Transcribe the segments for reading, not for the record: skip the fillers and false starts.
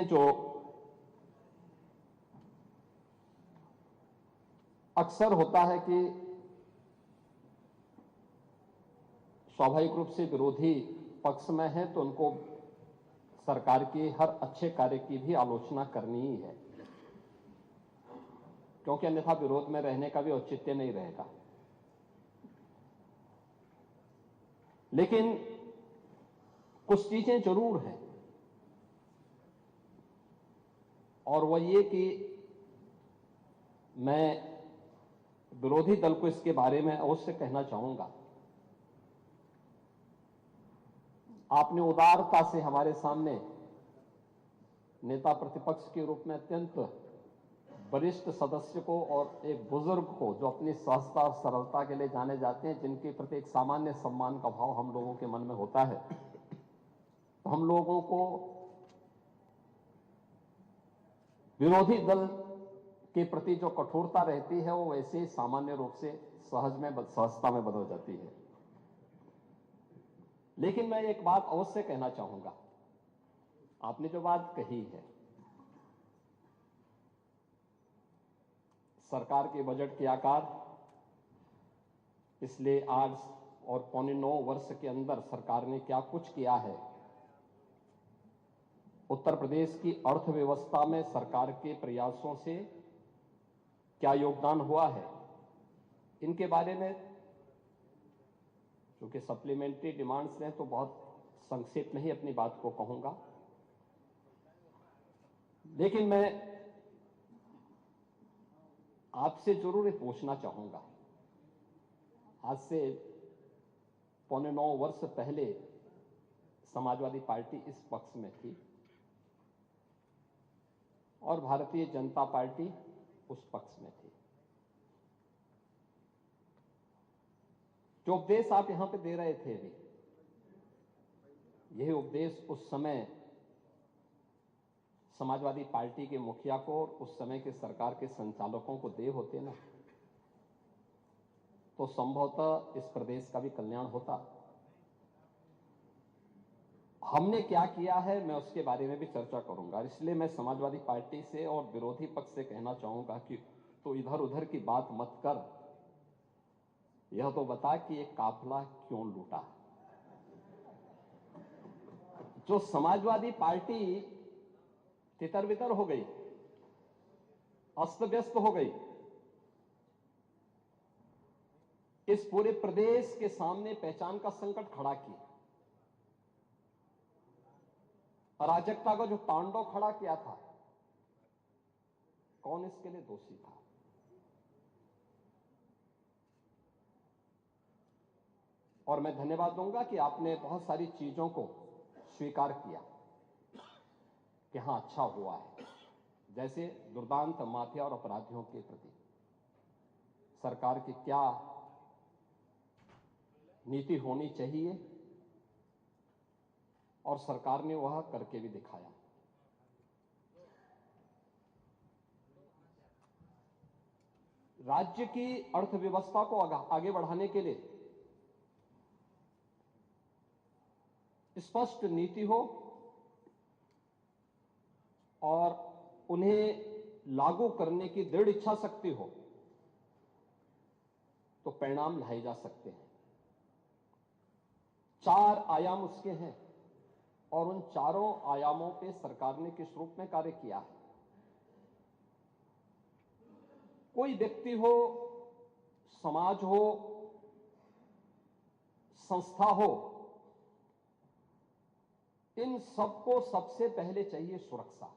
जो अक्सर होता है कि स्वाभाविक रूप से विरोधी पक्ष में है तो उनको सरकार के हर अच्छे कार्य की भी आलोचना करनी ही है, क्योंकि अन्यथा विरोध में रहने का भी औचित्य नहीं रहेगा। लेकिन कुछ चीजें जरूर हैं, और वह ये कि मैं विरोधी दल को इसके बारे में अवश्य कहना चाहूंगा। आपने उदारता से हमारे सामने नेता प्रतिपक्ष के रूप में अत्यंत वरिष्ठ सदस्य को और एक बुजुर्ग को, जो अपनी सहजता और सरलता के लिए जाने जाते हैं, जिनके प्रति एक सामान्य सम्मान का भाव हम लोगों के मन में होता है, तो हम लोगों को विरोधी दल के प्रति जो कठोरता रहती है वो वैसे ही सामान्य रूप से सहजता में बदल जाती है। लेकिन मैं एक बात अवश्य कहना चाहूंगा। आपने जो बात कही है, सरकार के बजट के आकार, पिछले 8 और पौने 9 वर्ष के अंदर सरकार ने क्या कुछ किया है, उत्तर प्रदेश की अर्थव्यवस्था में सरकार के प्रयासों से क्या योगदान हुआ है, इनके बारे में चूंकि सप्लीमेंट्री डिमांड्स हैं तो बहुत संक्षेप में ही अपनी बात को कहूंगा। लेकिन मैं आपसे जरूर ये पूछना चाहूंगा, आज से पौने 9 वर्ष पहले समाजवादी पार्टी इस पक्ष में थी और भारतीय जनता पार्टी उस पक्ष में थी। जो उपदेश आप यहां पे दे रहे थे अभी, यही उपदेश उस समय समाजवादी पार्टी के मुखिया को और उस समय के सरकार के संचालकों को दे होते ना, तो संभवतः इस प्रदेश का भी कल्याण होता। हमने क्या किया है, मैं उसके बारे में भी चर्चा करूंगा। इसलिए मैं समाजवादी पार्टी से और विरोधी पक्ष से कहना चाहूंगा कि तो इधर उधर की बात मत कर, यह तो बता कि एक काफिला क्यों लूटा। जो समाजवादी पार्टी तितर बितर हो गई, अस्त व्यस्त हो गई, इस पूरे प्रदेश के सामने पहचान का संकट खड़ा किया, अराजकता का जो तांडव खड़ा किया था, कौन इसके लिए दोषी था? और मैं धन्यवाद दूंगा कि आपने बहुत सारी चीजों को स्वीकार किया कि हां अच्छा हुआ है, जैसे दुर्दांत माफिया और अपराधियों के प्रति सरकार की क्या नीति होनी चाहिए, और सरकार ने वह करके भी दिखाया। राज्य की अर्थव्यवस्था को आगे बढ़ाने के लिए स्पष्ट नीति हो और उन्हें लागू करने की दृढ़ इच्छा शक्ति हो, तो परिणाम लाए जा सकते हैं। 4 आयाम उसके हैं और उन चारों आयामों पे सरकार ने किस रूप में कार्य किया है। कोई व्यक्ति हो, समाज हो, संस्था हो, इन सबको सबसे पहले चाहिए सुरक्षा।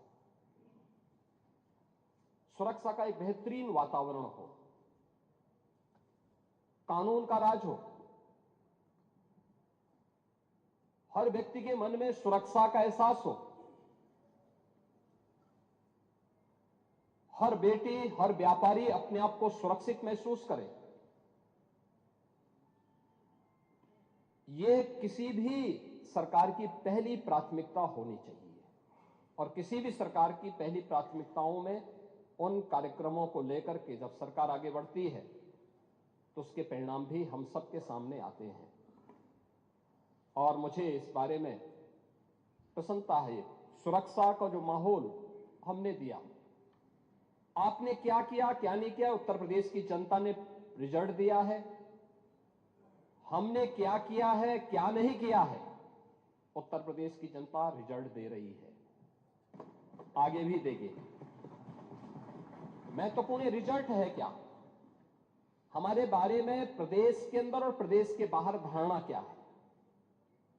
सुरक्षा का एक बेहतरीन वातावरण हो, कानून का राज हो, हर व्यक्ति के मन में सुरक्षा का एहसास हो, हर बेटी, हर व्यापारी अपने आप को सुरक्षित महसूस करे। ये किसी भी सरकार की पहली प्राथमिकता होनी चाहिए, और किसी भी सरकार की पहली प्राथमिकताओं में उन कार्यक्रमों को लेकर के जब सरकार आगे बढ़ती है तो उसके परिणाम भी हम सबके सामने आते हैं। और मुझे इस बारे में प्रसन्नता है, सुरक्षा का जो माहौल हमने दिया, आपने क्या किया क्या नहीं किया, उत्तर प्रदेश की जनता ने रिजल्ट दिया है। हमने क्या किया है क्या नहीं किया है, उत्तर प्रदेश की जनता रिजल्ट दे रही है, आगे भी देगी। महत्वपूर्ण रिजल्ट है क्या, हमारे बारे में प्रदेश के अंदर और प्रदेश के बाहर धारणा क्या है,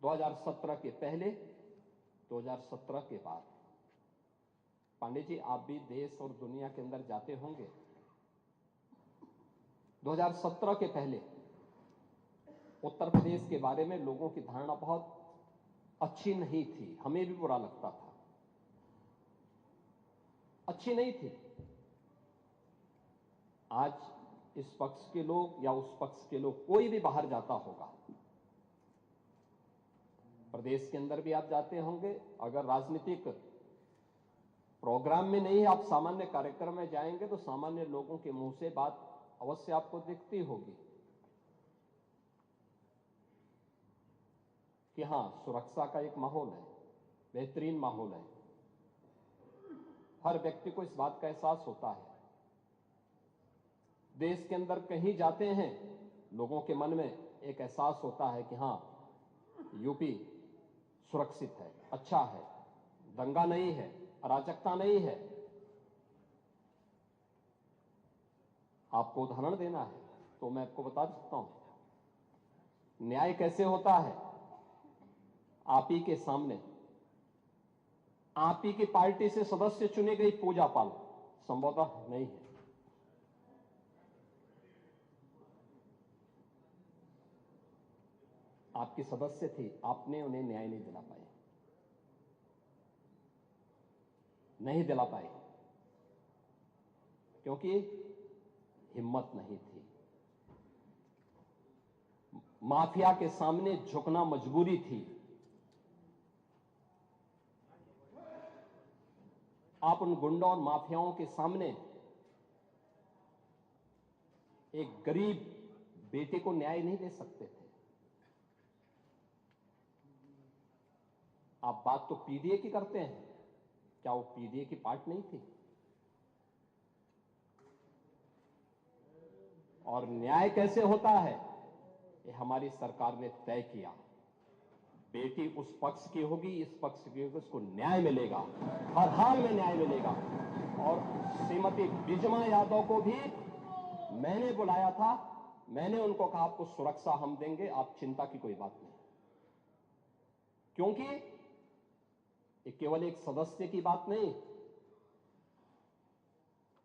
2017 के पहले, 2017 के बाद। पांडे जी, आप भी देश और दुनिया के अंदर जाते होंगे। 2017 के पहले उत्तर प्रदेश के बारे में लोगों की धारणा बहुत अच्छी नहीं थी, हमें भी बुरा लगता था, अच्छी नहीं थी। आज इस पक्ष के लोग या उस पक्ष के लोग, कोई भी बाहर जाता होगा, प्रदेश के अंदर भी आप जाते होंगे, अगर राजनीतिक प्रोग्राम में नहीं, आप सामान्य कार्यक्रम में जाएंगे तो सामान्य लोगों के मुंह से बात अवश्य आपको दिखती होगी कि हां, सुरक्षा का एक माहौल है, बेहतरीन माहौल है। हर व्यक्ति को इस बात का एहसास होता है। देश के अंदर कहीं जाते हैं, लोगों के मन में एक एहसास होता है कि हां, यूपी सुरक्षित है, अच्छा है, दंगा नहीं है, अराजकता नहीं है। आपको उदाहरण देना है तो मैं आपको बता सकता हूं, न्याय कैसे होता है। आप ही के सामने, आप ही की पार्टी से सदस्य चुनी गई पूजा पाल संभवतः नहीं है। आपकी सदस्य थी, आपने उन्हें न्याय नहीं दिला पाए, नहीं दिला पाए, क्योंकि हिम्मत नहीं थी। माफिया के सामने झुकना मजबूरी थी। आप उन गुंडों और माफियाओं के सामने एक गरीब बेटे को न्याय नहीं दे सकते थे। आप बात तो पीडीए की करते हैं, क्या वो पीडीए की पार्ट नहीं थी? और न्याय कैसे होता है, ये हमारी सरकार ने तय किया। बेटी उस पक्ष की होगी, इस पक्ष की होगी, उसको न्याय मिलेगा, हर हाल में न्याय मिलेगा। और श्रीमती बिजमा यादव को भी मैंने बुलाया था, मैंने उनको कहा आपको सुरक्षा हम देंगे, आप चिंता की कोई बात नहीं। क्योंकि ये केवल एक सदस्य की बात नहीं,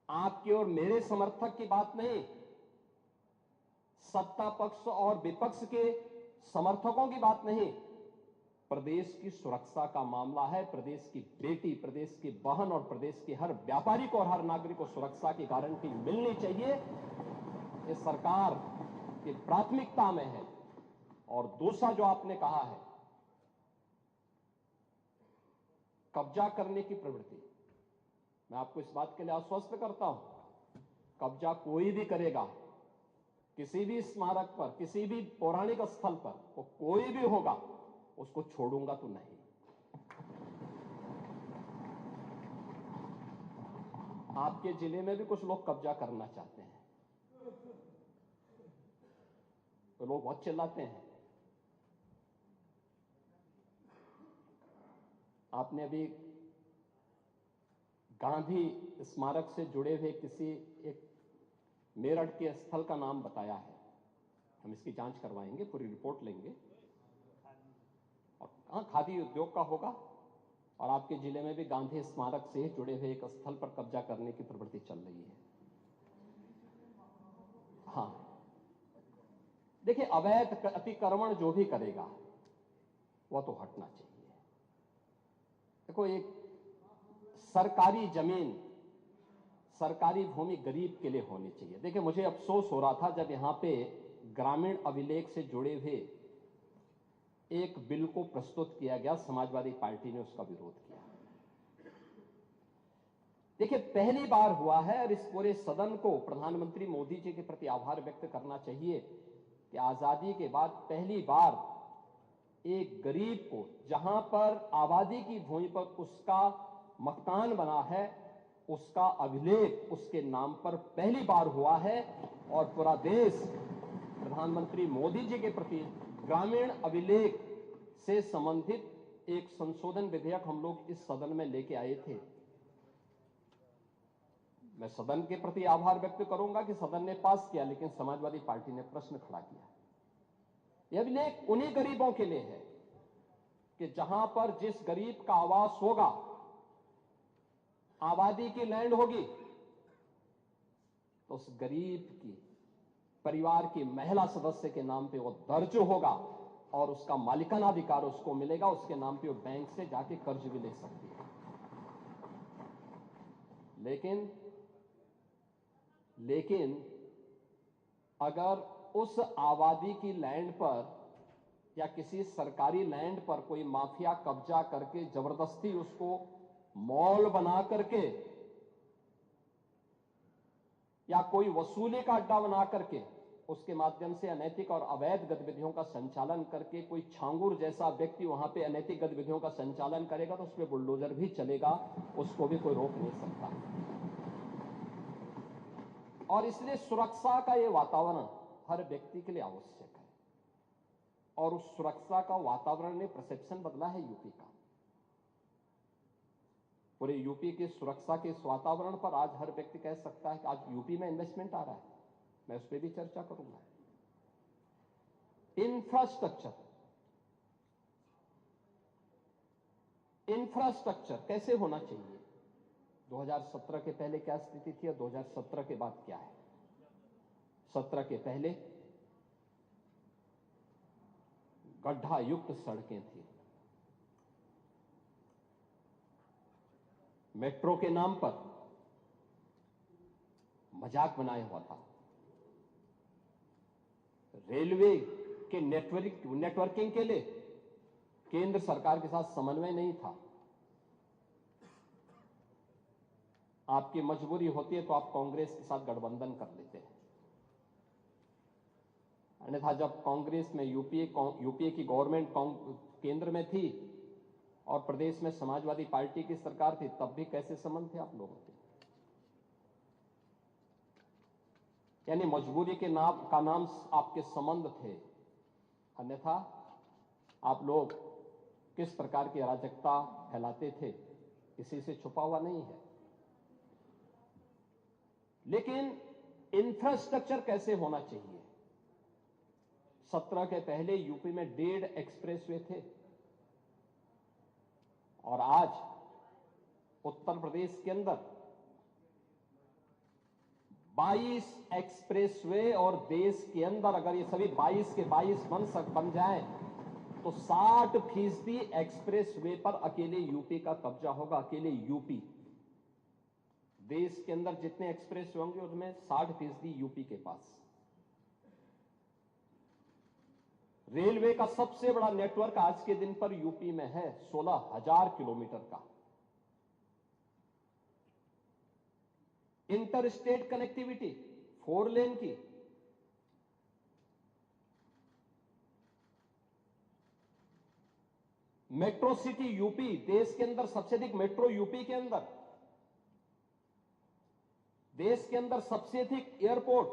आपके और मेरे समर्थक की बात नहीं, सत्ता पक्ष और विपक्ष के समर्थकों की बात नहीं, प्रदेश की सुरक्षा का मामला है। प्रदेश की बेटी, प्रदेश की बहन और प्रदेश के हर व्यापारी को और हर नागरिक को सुरक्षा की गारंटी मिलनी चाहिए। ये सरकार की प्राथमिकता में है। और दूसरा जो आपने कहा है, कब्जा करने की प्रवृत्ति, मैं आपको इस बात के लिए आश्वस्त करता हूं, कब्जा कोई भी करेगा, किसी भी स्मारक पर, किसी भी पौराणिक स्थल पर, वो कोई भी होगा, उसको छोड़ूंगा तो नहीं। आपके जिले में भी कुछ लोग कब्जा करना चाहते हैं, तो लोग बहुत चिल्लाते हैं। आपने अभी गांधी स्मारक से जुड़े हुए किसी एक मेरठ के स्थल का नाम बताया है, हम इसकी जांच करवाएंगे, पूरी रिपोर्ट लेंगे। और कहां खादी उद्योग का होगा, और आपके जिले में भी गांधी स्मारक से जुड़े हुए एक स्थल पर कब्जा करने की प्रवृत्ति चल रही है। हां, देखिए, अवैध अतिक्रमण जो भी करेगा वह तो हटना चाहिए। देखो, एक सरकारी जमीन, सरकारी भूमि गरीब के लिए होनी चाहिए। देखिए, मुझे अफसोस हो रहा था जब यहां पे ग्रामीण अभिलेख से जुड़े हुए एक बिल को प्रस्तुत किया गया, समाजवादी पार्टी ने उसका विरोध किया। देखिए, पहली बार हुआ है, और इस पूरे सदन को प्रधानमंत्री मोदी जी के प्रति आभार व्यक्त करना चाहिए कि आजादी के बाद पहली बार एक गरीब को जहां पर आबादी की भूमि पर उसका मकान बना है, उसका अभिलेख उसके नाम पर पहली बार हुआ है। और पूरा देश प्रधानमंत्री मोदी जी के प्रति ग्रामीण अभिलेख से संबंधित एक संशोधन विधेयक हम लोग इस सदन में लेके आए थे। मैं सदन के प्रति आभार व्यक्त करूंगा कि सदन ने पास किया, लेकिन समाजवादी पार्टी ने प्रश्न खड़ा किया। यह अभिलेख उन्हीं गरीबों के लिए है कि जहां पर जिस गरीब का आवास होगा, आबादी की लैंड होगी, तो उस गरीब की परिवार की महिला सदस्य के नाम पे वो दर्ज होगा और उसका मालिकाना अधिकार उसको मिलेगा। उसके नाम पे वो बैंक से जाके कर्ज भी ले सकती है। लेकिन अगर उस आबादी की लैंड पर या किसी सरकारी लैंड पर कोई माफिया कब्जा करके जबरदस्ती उसको मॉल बना करके या कोई वसूली का अड्डा बना करके उसके माध्यम से अनैतिक और अवैध गतिविधियों का संचालन करके कोई छांगुर जैसा व्यक्ति वहां पे अनैतिक गतिविधियों का संचालन करेगा, तो उस पर बुलडोजर भी चलेगा, उसको भी कोई रोक नहीं सकता। और इसलिए सुरक्षा का यह वातावरण हर व्यक्ति के लिए आवश्यक है। और उस सुरक्षा का वातावरण ने परसेप्शन बदला है यूपी का। पूरे यूपी की सुरक्षा के इस वातावरण पर आज हर व्यक्ति कह सकता है कि आज यूपी में इन्वेस्टमेंट आ रहा है। मैं उस पर भी चर्चा करूंगा। इंफ्रास्ट्रक्चर कैसे होना चाहिए, 2017 के पहले क्या स्थिति थी और 2017 के बाद क्या है। 17 के पहले गड्ढा युक्त सड़कें थी, मेट्रो के नाम पर मजाक बनाया हुआ था, रेलवे के नेटवर्किंग के लिए केंद्र सरकार के साथ समन्वय नहीं था। आपकी मजबूरी होती है तो आप कांग्रेस के साथ गठबंधन कर लेते हैं, अन्यथा जब कांग्रेस में यूपीए की गवर्नमेंट केंद्र में थी और प्रदेश में समाजवादी पार्टी की सरकार थी, तब भी कैसे संबंध थे आप लोगों के। यानी मजबूरी के नाम आपके संबंध थे, अन्यथा आप लोग किस प्रकार की अराजकता फैलाते थे किसी से छुपा हुआ नहीं है। लेकिन इंफ्रास्ट्रक्चर कैसे होना चाहिए। 17 के पहले यूपी में 1.5 एक्सप्रेसवे थे और आज उत्तर प्रदेश के अंदर 22 एक्सप्रेसवे, और देश के अंदर अगर ये सभी 22 के 22 बन जाए तो 60% एक्सप्रेसवे पर अकेले यूपी का कब्जा होगा। अकेले यूपी, देश के अंदर जितने एक्सप्रेसवे होंगे उसमें 60% यूपी के पास। रेलवे का सबसे बड़ा नेटवर्क आज के दिन पर यूपी में है, 16,000 किलोमीटर का। इंटर स्टेट कनेक्टिविटी 4 लेन की, मेट्रो सिटी यूपी, देश के अंदर सबसे अधिक मेट्रो यूपी के अंदर, देश के अंदर सबसे अधिक एयरपोर्ट।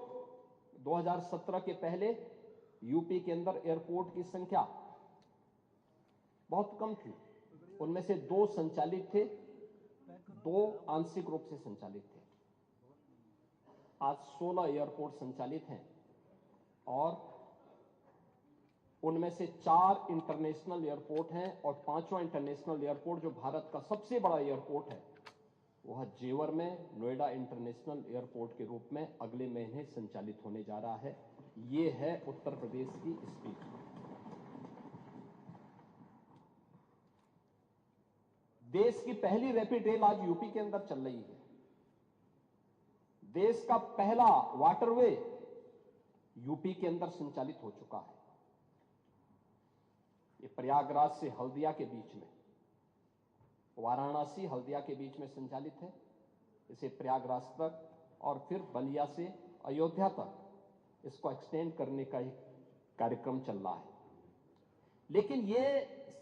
2017 के पहले यूपी के अंदर एयरपोर्ट की संख्या बहुत कम थी, उनमें से 2 संचालित थे, 2 आंशिक रूप से संचालित थे। आज 16 एयरपोर्ट संचालित हैं और उनमें से 4 इंटरनेशनल एयरपोर्ट हैं और 5वां इंटरनेशनल एयरपोर्ट जो भारत का सबसे बड़ा एयरपोर्ट है वह जेवर में नोएडा इंटरनेशनल एयरपोर्ट के रूप में अगले महीने संचालित होने जा रहा है। यह है उत्तर प्रदेश की स्पीड। देश की पहली रैपिड रेल आज यूपी के अंदर चल रही है। देश का पहला वाटरवे यूपी के अंदर संचालित हो चुका है। ये प्रयागराज से हल्दिया के बीच में, वाराणसी हल्दिया के बीच में संचालित है। इसे प्रयागराज तक और फिर बलिया से अयोध्या तक इसको एक्सटेंड करने का एक कार्यक्रम चल रहा है। लेकिन ये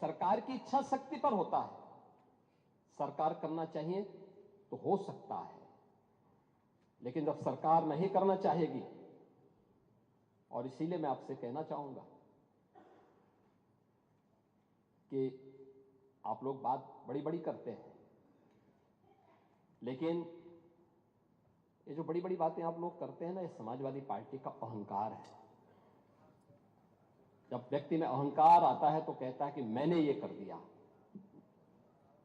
सरकार की इच्छा शक्ति पर होता है। सरकार करना चाहिए तो हो सकता है, लेकिन जब सरकार नहीं करना चाहेगी, और इसीलिए मैं आपसे कहना चाहूंगा कि आप लोग बात बड़ी बड़ी करते हैं, लेकिन ये जो बड़ी बड़ी बातें आप लोग करते हैं ना, ये समाजवादी पार्टी का अहंकार है। जब व्यक्ति में अहंकार आता है तो कहता है कि मैंने ये कर दिया,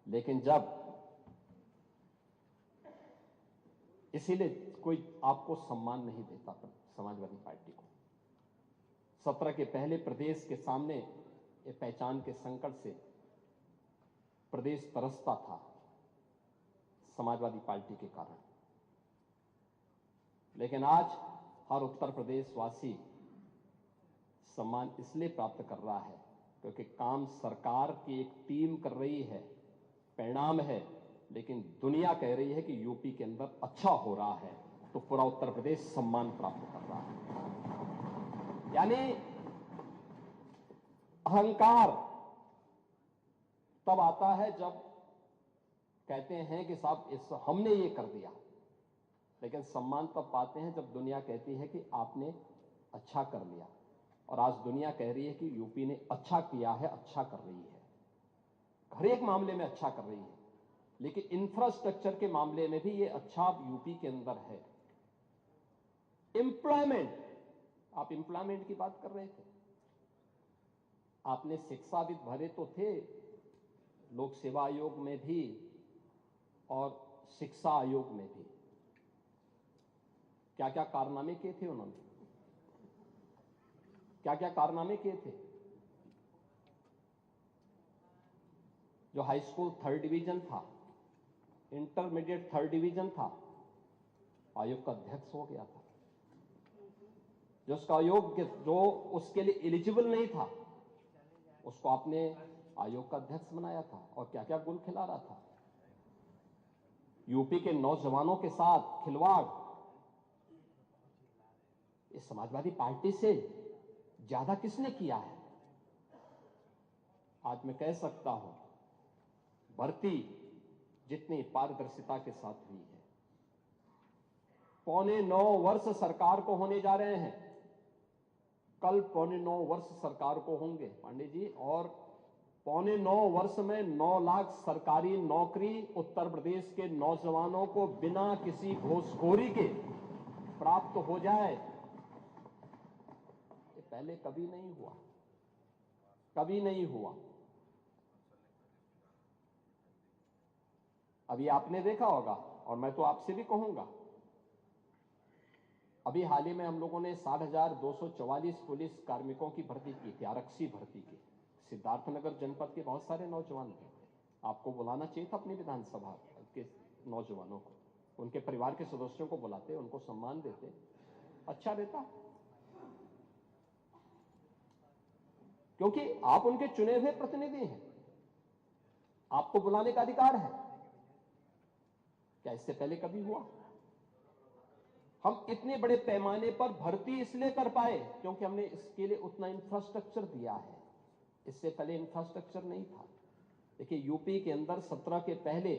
लेकिन जब इसीलिए कोई आपको सम्मान नहीं देता समाजवादी पार्टी को। 17 के पहले प्रदेश के सामने ये पहचान के संकट से प्रदेश तरसता था समाजवादी पार्टी के कारण, लेकिन आज हर उत्तर प्रदेश वासी सम्मान इसलिए प्राप्त कर रहा है क्योंकि काम सरकार की एक टीम कर रही है, परिणाम है, लेकिन दुनिया कह रही है कि यूपी के अंदर अच्छा हो रहा है, तो पूरा उत्तर प्रदेश सम्मान प्राप्त कर रहा है। यानी अहंकार तब आता है जब कहते हैं कि साहब हमने ये कर दिया, लेकिन सम्मान तब पाते हैं जब दुनिया कहती है कि आपने अच्छा कर लिया। और आज दुनिया कह रही है कि यूपी ने अच्छा किया है, अच्छा कर रही है, हर एक मामले में अच्छा कर रही है, लेकिन इंफ्रास्ट्रक्चर के मामले में भी ये अच्छा यूपी के अंदर है। एम्प्लॉयमेंट, आप एम्प्लॉयमेंट की बात कर रहे थे, आपने शिक्षाविद भरे तो थे लोक सेवा आयोग में भी और शिक्षा आयोग में भी, क्या क्या कारनामे किए थे उन्होंने, क्या क्या कारनामे किए थे। जो हाई स्कूल 3rd डिवीजन था, इंटरमीडिएट 3rd डिवीजन था, आयोग का अध्यक्ष हो गया था। जो उसका आयोग जो उसके लिए एलिजिबल नहीं था, उसको आपने आयोग का अध्यक्ष बनाया था, और क्या क्या गुल खिला रहा था। यूपी के नौजवानों के साथ खिलवाड़, इस समाजवादी पार्टी से ज्यादा किसने किया है। आज मैं कह सकता हूं, भर्ती जितनी पारदर्शिता के साथ हुई है, 8.25 वर्ष सरकार को होने जा रहे हैं, कल 8.25 वर्ष सरकार को होंगे पांडे जी, और 8.25 वर्ष में 9 लाख सरकारी नौकरी उत्तर प्रदेश के नौजवानों को बिना किसी घूसखोरी के प्राप्त हो जाए, ये पहले कभी नहीं हुआ, कभी नहीं हुआ। अभी आपने देखा होगा, और मैं तो आपसे भी कहूंगा, अभी हाल ही में हम लोगों ने 60,244 पुलिस कार्मिकों की भर्ती की थी, आरक्षी भर्ती की। सिद्धार्थनगर जनपद के बहुत सारे नौजवान थे, आपको बुलाना चाहिए था अपनी विधानसभा के नौजवानों को, उनके परिवार के सदस्यों को बुलाते, उनको सम्मान देते, अच्छा रहता, क्योंकि आप उनके चुने हुए प्रतिनिधि हैं, आपको बुलाने का अधिकार है। क्या इससे पहले कभी हुआ? हम इतने बड़े पैमाने पर भर्ती इसलिए कर पाए क्योंकि हमने इसके लिए उतना इंफ्रास्ट्रक्चर दिया है, इससे पहले इंफ्रास्ट्रक्चर नहीं था। देखिए, यूपी के अंदर 17 के पहले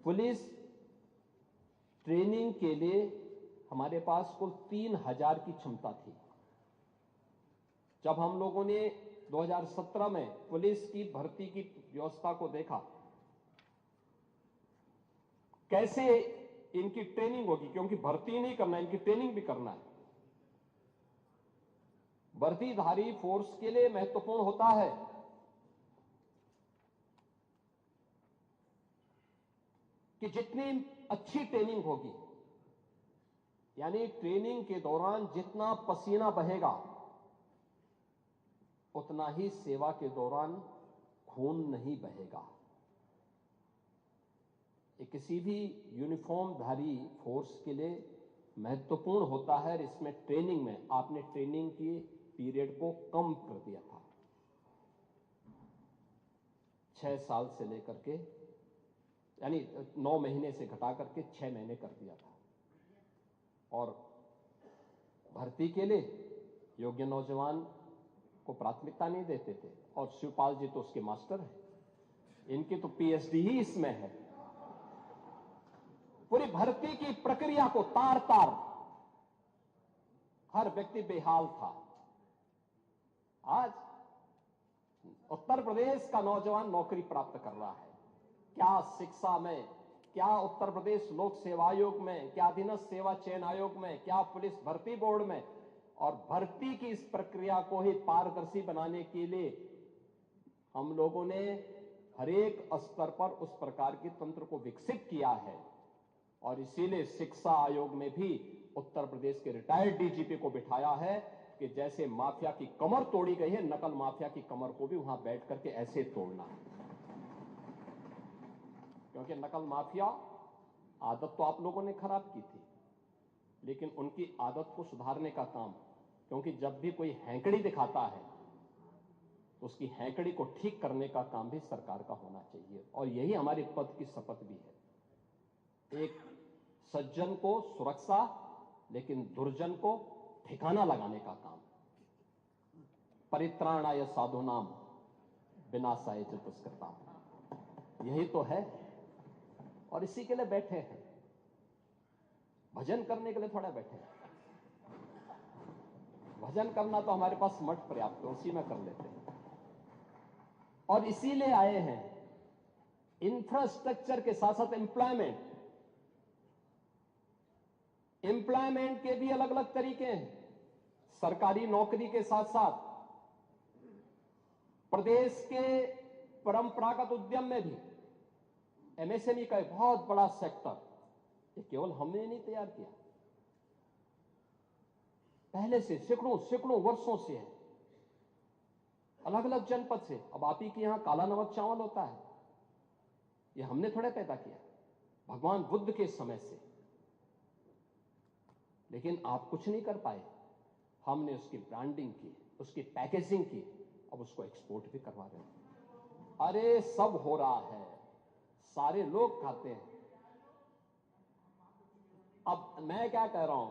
पुलिस ट्रेनिंग के लिए हमारे पास कुल 3,000 की क्षमता थी। जब हम लोगों ने 2017 में पुलिस की भर्ती की व्यवस्था को देखा, कैसे इनकी ट्रेनिंग होगी, क्योंकि भर्ती नहीं करना, इनकी ट्रेनिंग भी करना है। वर्दीधारी फोर्स के लिए महत्वपूर्ण होता है कि जितनी अच्छी ट्रेनिंग होगी, यानी ट्रेनिंग के दौरान जितना पसीना बहेगा, उतना ही सेवा के दौरान खून नहीं बहेगा। ये किसी भी यूनिफॉर्मधारी फोर्स के लिए महत्वपूर्ण होता है। और इसमें ट्रेनिंग में आपने ट्रेनिंग की पीरियड को कम कर दिया था, 6 साल से लेकर के, यानी 9 महीने से घटा करके 6 महीने कर दिया था। और भर्ती के लिए योग्य नौजवान को प्राथमिकता नहीं देते थे, और शिवपाल जी तो उसके मास्टर हैं, इनकी तो पीएचडी ही इसमें है। पूरी भर्ती की प्रक्रिया को तार तार हर व्यक्ति बेहाल था। आज उत्तर प्रदेश का नौजवान नौकरी प्राप्त कर रहा है। क्या शिक्षा में, क्या उत्तर प्रदेश लोक सेवा आयोग में, क्या अधीनस्थ सेवा चयन आयोग में, क्या पुलिस भर्ती बोर्ड में, और भर्ती की इस प्रक्रिया को ही पारदर्शी बनाने के लिए हम लोगों ने हर एक स्तर पर उस प्रकार के तंत्र को विकसित किया है। और इसीलिए शिक्षा आयोग में भी उत्तर प्रदेश के रिटायर्ड डीजीपी को बिठाया है कि जैसे माफिया की कमर तोड़ी गई है, नकल माफिया की कमर को भी वहां बैठ करके ऐसे तोड़ना है। क्योंकि नकल माफिया आदत तो आप लोगों ने खराब की थी, लेकिन उनकी आदत को सुधारने का काम, क्योंकि जब भी कोई हैंकड़ी दिखाता है तो उसकी हैंकड़ी को ठीक करने का काम भी सरकार का होना चाहिए। और यही हमारे पद की शपथ भी है। एक सज्जन को सुरक्षा, लेकिन दुर्जन को ठिकाना लगाने का काम। परित्राणाय साधूनाम विनाशाय च दुष्कृताम, यही तो है। और इसी के लिए बैठे हैं, भजन करने के लिए थोड़ा बैठे हैं। भजन करना तो हमारे पास मठ पर्याप्त है, उसी में कर लेते हैं। और इसीलिए आए हैं। इंफ्रास्ट्रक्चर के साथ साथ एम्प्लॉयमेंट के भी अलग अलग तरीके हैं। सरकारी नौकरी के साथ साथ प्रदेश के परंपरागत उद्यम में भी एमएसएमई का एक बहुत बड़ा सेक्टर, ये केवल हमने नहीं तैयार किया, पहले से सैकड़ों वर्षों से है, अलग अलग जनपद से। अब आप ही के यहां काला नमक चावल होता है, ये हमने थोड़े पैदा किया, भगवान बुद्ध के समय से। लेकिन आप कुछ नहीं कर पाए, हमने उसकी ब्रांडिंग की, उसकी पैकेजिंग की, अब उसको एक्सपोर्ट भी करवा रहे हैं। अरे सब हो रहा है, सारे लोग खाते हैं। अब मैं क्या कह रहा हूं,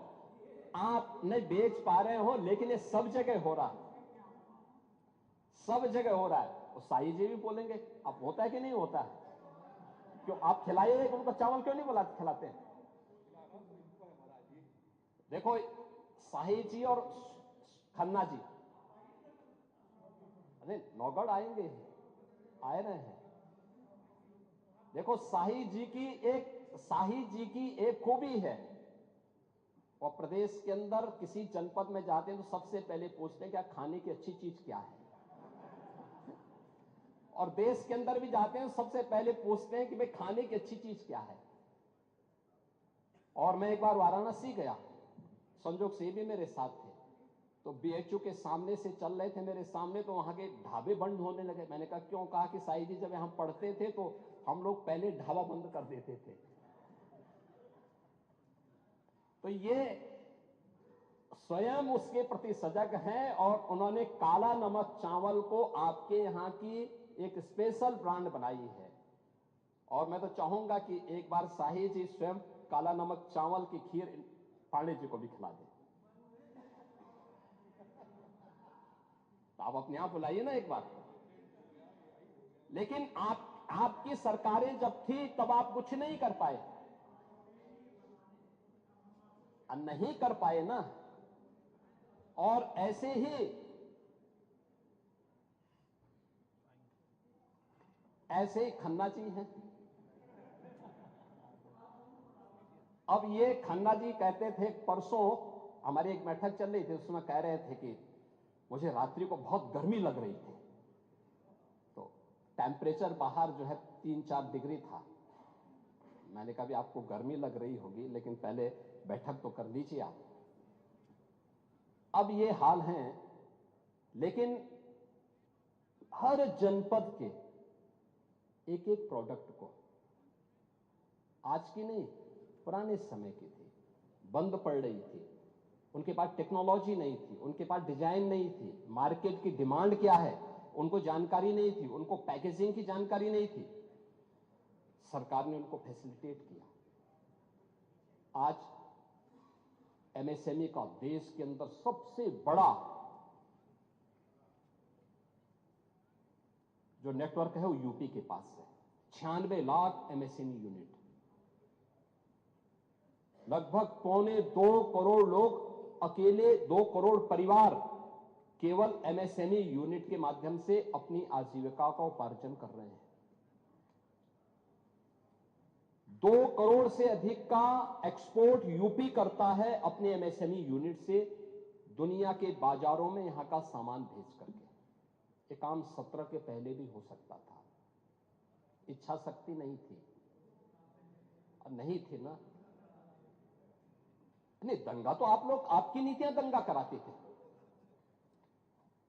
आप नहीं बेच पा रहे हो, लेकिन ये सब जगह हो रहा है, सब जगह हो रहा है। और साई जी भी बोलेंगे, अब होता है कि नहीं होता है? क्यों आप खिलाइए उनको चावल, क्यों नहीं खिलाते हैं? देखो शाही जी और खन्ना जी, अरे नौगढ़ आएंगे, आए रहे हैं। देखो शाही जी की एक खूबी है, और प्रदेश के अंदर किसी जनपद में जाते हैं तो सबसे पहले पूछते हैं क्या खाने की अच्छी चीज क्या है। और देश के अंदर भी जाते हैं सबसे पहले पूछते हैं कि भाई खाने की अच्छी चीज क्या है। और मैं एक बार वाराणसी गया, संजोग से भी मेरे साथ थे, तो बीएचयू के सामने से चल रहे थे मेरे सामने, तो वहां के ढाबे बंद होने लगे। मैंने कहा क्यों? कहा कि साई जी जब यहां पढ़ते थे तो हम लोग पहले ढाबा बंद कर देते थे। तो ये स्वयं उसके प्रति सजग हैं, और उन्होंने काला नमक चावल को आपके यहां की एक स्पेशल ब्रांड बनाई है। और मैं तो चाहूंगा कि एक बार शाही जी स्वयं काला नमक चावल की खीर पांडे जी को भी खिला दें। तो आप अपने आप बुलाइए ना एक बार। लेकिन आपकी सरकारें जब थी तब आप कुछ नहीं कर पाए, नहीं कर पाए ना। और ऐसे ही खन्ना जी हैं। अब ये खन्ना जी कहते थे, परसों हमारी एक बैठक चल रही थी, उसमें कह रहे थे कि मुझे रात्रि को बहुत गर्मी लग रही थी, तो टेम्परेचर बाहर जो है 3-4 डिग्री था। मैंने कहा भी आपको गर्मी लग रही होगी, लेकिन पहले बैठक तो कर लीजिए आप। अब ये हाल है, लेकिन हर जनपद के एक एक प्रोडक्ट को, आज की नहीं पुराने समय की थी, बंद पड़ रही थी। उनके पास टेक्नोलॉजी नहीं थी, उनके पास डिजाइन नहीं थी, मार्केट की डिमांड क्या है उनको जानकारी नहीं थी, उनको पैकेजिंग की जानकारी नहीं थी। सरकार ने उनको फैसिलिटेट किया। आज एमएसएमई का देश के अंदर सबसे बड़ा जो नेटवर्क है वो यूपी के पास है। 96 लाख एमएसएमई यूनिट, लगभग 1.25 करोड़ लोग, अकेले 2 करोड़ परिवार केवल एमएसएमई यूनिट के माध्यम से अपनी आजीविका का उपार्जन कर रहे हैं। 2 करोड़ से अधिक का एक्सपोर्ट यूपी करता है अपने एमएसएमई यूनिट से दुनिया के बाजारों में यहां का सामान भेज करके। ये काम 17 के पहले भी हो सकता था, इच्छा शक्ति नहीं थी, नहीं थी ना। नहीं, दंगा तो आप लोग, आपकी नीतियां दंगा कराते थे,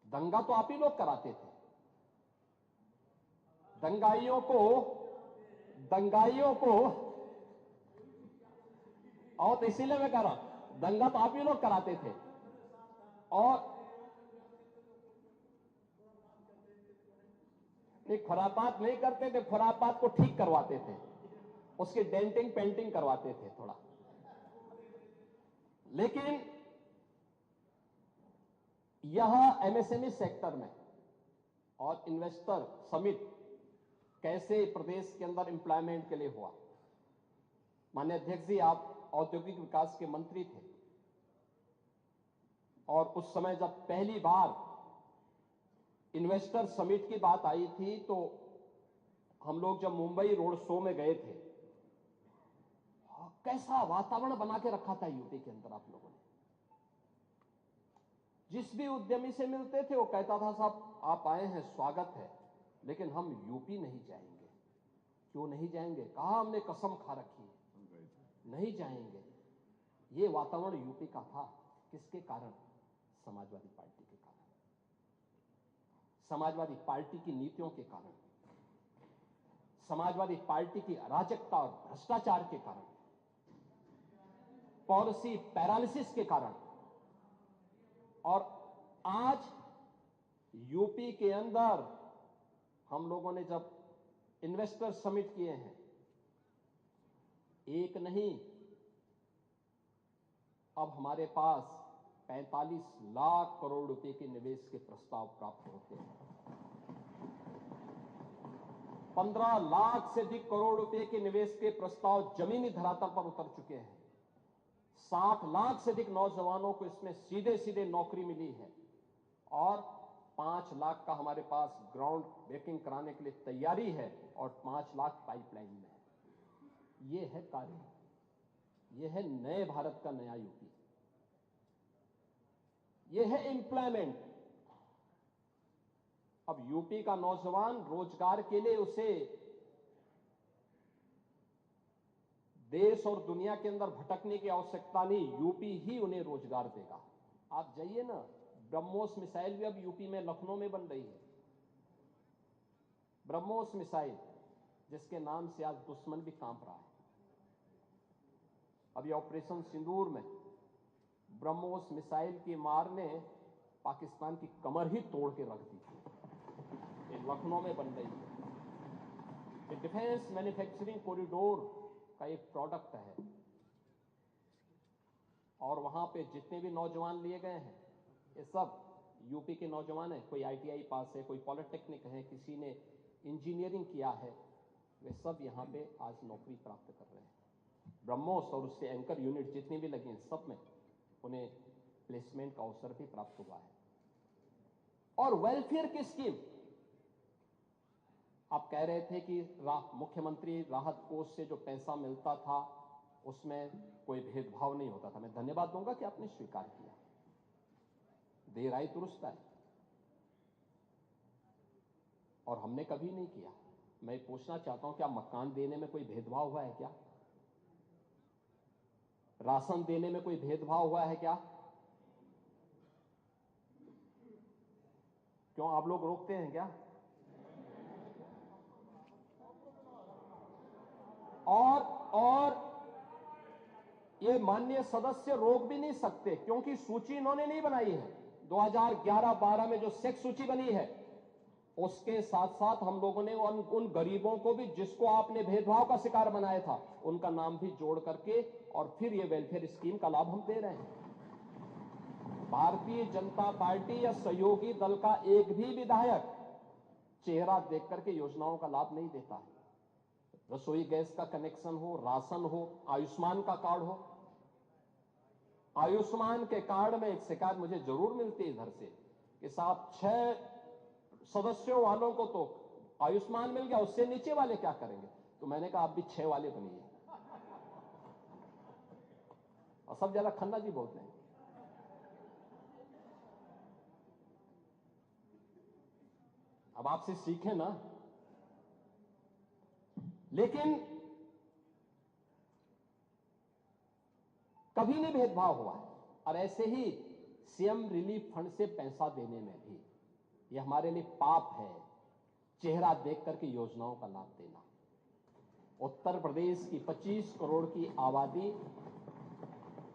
दंगा तो आप ही लोग कराते थे। दंगाइयों को और तो इसीलिए मैं कह रहा हूं, दंगा तो आप ही लोग कराते थे। और नहीं, खुरापात नहीं करते थे, खुरापात को ठीक करवाते थे, उसकी डेंटिंग पेंटिंग करवाते थे थोड़ा। लेकिन यह एमएसएमई सेक्टर में और इन्वेस्टर समिट कैसे प्रदेश के अंदर एम्प्लॉयमेंट के लिए हुआ। माननीय अध्यक्ष जी, आप औद्योगिक विकास के मंत्री थे और उस समय जब पहली बार इन्वेस्टर समिट की बात आई थी तो हम लोग जब मुंबई रोड शो में गए थे, कैसा वातावरण बना के रखा था यूपी के अंदर आप लोगों ने। जिस भी उद्यमी से मिलते थे वो कहता था, साहब आप आए हैं, स्वागत है, लेकिन हम यूपी नहीं जाएंगे। क्यों नहीं जाएंगे? कहा हमने कसम खा रखी है, नहीं जाएंगे। ये वातावरण यूपी का था। किसके कारण? समाजवादी पार्टी के कारण, समाजवादी पार्टी की नीतियों के कारण, समाजवादी पार्टी की अराजकता और भ्रष्टाचार के कारण, पॉलिसी पैरालिसिस के कारण। और आज यूपी के अंदर हम लोगों ने जब इन्वेस्टर समिट किए हैं, एक नहीं, अब हमारे पास 45 लाख करोड़ रुपए के निवेश के प्रस्ताव प्राप्त होते हैं। 15 लाख से अधिक करोड़ रुपए के निवेश के प्रस्ताव जमीनी धरातल पर उतर चुके हैं। 60 लाख से अधिक नौजवानों को इसमें सीधे सीधे नौकरी मिली है और 5 लाख का हमारे पास ग्राउंड ब्रेकिंग कराने के लिए तैयारी है और 5 लाख पाइपलाइन में है। ये है कार्य, ये है नए भारत का नया यूपी, ये है एम्प्लॉयमेंट। अब यूपी का नौजवान रोजगार के लिए उसे देश और दुनिया के अंदर भटकने की आवश्यकता नहीं, यूपी ही उन्हें रोजगार देगा। आप जाइए ना, ब्रह्मोस मिसाइल भी अब यूपी में लखनऊ में बन रही है। ब्रह्मोस मिसाइल, जिसके नाम से आज दुश्मन भी कांप रहा है। अभी ऑपरेशन सिंदूर में ब्रह्मोस मिसाइल की मार ने पाकिस्तान की कमर ही तोड़ के रख दी थी। ये लखनऊ में बन रही है। ये डिफेंस मैन्युफैक्चरिंग कॉरिडोर का एक प्रोडक्ट है और वहां पे जितने भी नौजवान लिए गए हैं, ये सब यूपी के नौजवान हैं। कोई आईटीआई पास है, कोई पॉलिटेक्निक है, किसी ने इंजीनियरिंग किया है, वे सब यहां पे आज नौकरी प्राप्त कर रहे हैं। ब्रह्मोस और उससे एंकर यूनिट जितनी भी लगी हैं, सब में उन्हें प्लेसमेंट का अवसर भी प्राप्त हुआ है। और वेलफेयर की स्कीम, आप कह रहे थे कि मुख्यमंत्री राहत कोष से जो पैसा मिलता था उसमें कोई भेदभाव नहीं होता था। मैं धन्यवाद दूंगा कि आपने स्वीकार किया। देर आई दुरुस्त आई, और हमने कभी नहीं किया। मैं पूछना चाहता हूं, क्या मकान देने में कोई भेदभाव हुआ है क्या? राशन देने में कोई भेदभाव हुआ है क्या? क्यों आप लोग रोकते हैं क्या? और ये माननीय सदस्य रोक भी नहीं सकते, क्योंकि सूची इन्होंने नहीं बनाई है। 2011-12 में जो सेक्स सूची बनी है, उसके साथ साथ हम लोगों ने उन गरीबों को भी, जिसको आपने भेदभाव का शिकार बनाया था, उनका नाम भी जोड़ करके और फिर ये वेलफेयर स्कीम का लाभ हम दे रहे हैं। भारतीय जनता पार्टी या सहयोगी दल का एक भी विधायक चेहरा देख करके योजनाओं का लाभ नहीं देता है। रसोई गैस का कनेक्शन हो, राशन हो, आयुष्मान का कार्ड हो। आयुष्मान के कार्ड में एक शिकायत मुझे जरूर मिलती है इधर से कि साहब 6 सदस्यों वालों को तो आयुष्मान मिल गया, उससे नीचे वाले क्या करेंगे? तो मैंने कहा आप भी 6 वाले बनिए। और सब ज्यादा खन्ना जी बोलते हैं। अब आपसे सीखें ना। लेकिन कभी नहीं भेदभाव हुआ है। और ऐसे ही सीएम रिलीफ फंड से पैसा देने में भी यह हमारे लिए पाप है, चेहरा देख करके योजनाओं का लाभ देना। उत्तर प्रदेश की 25 करोड़ की आबादी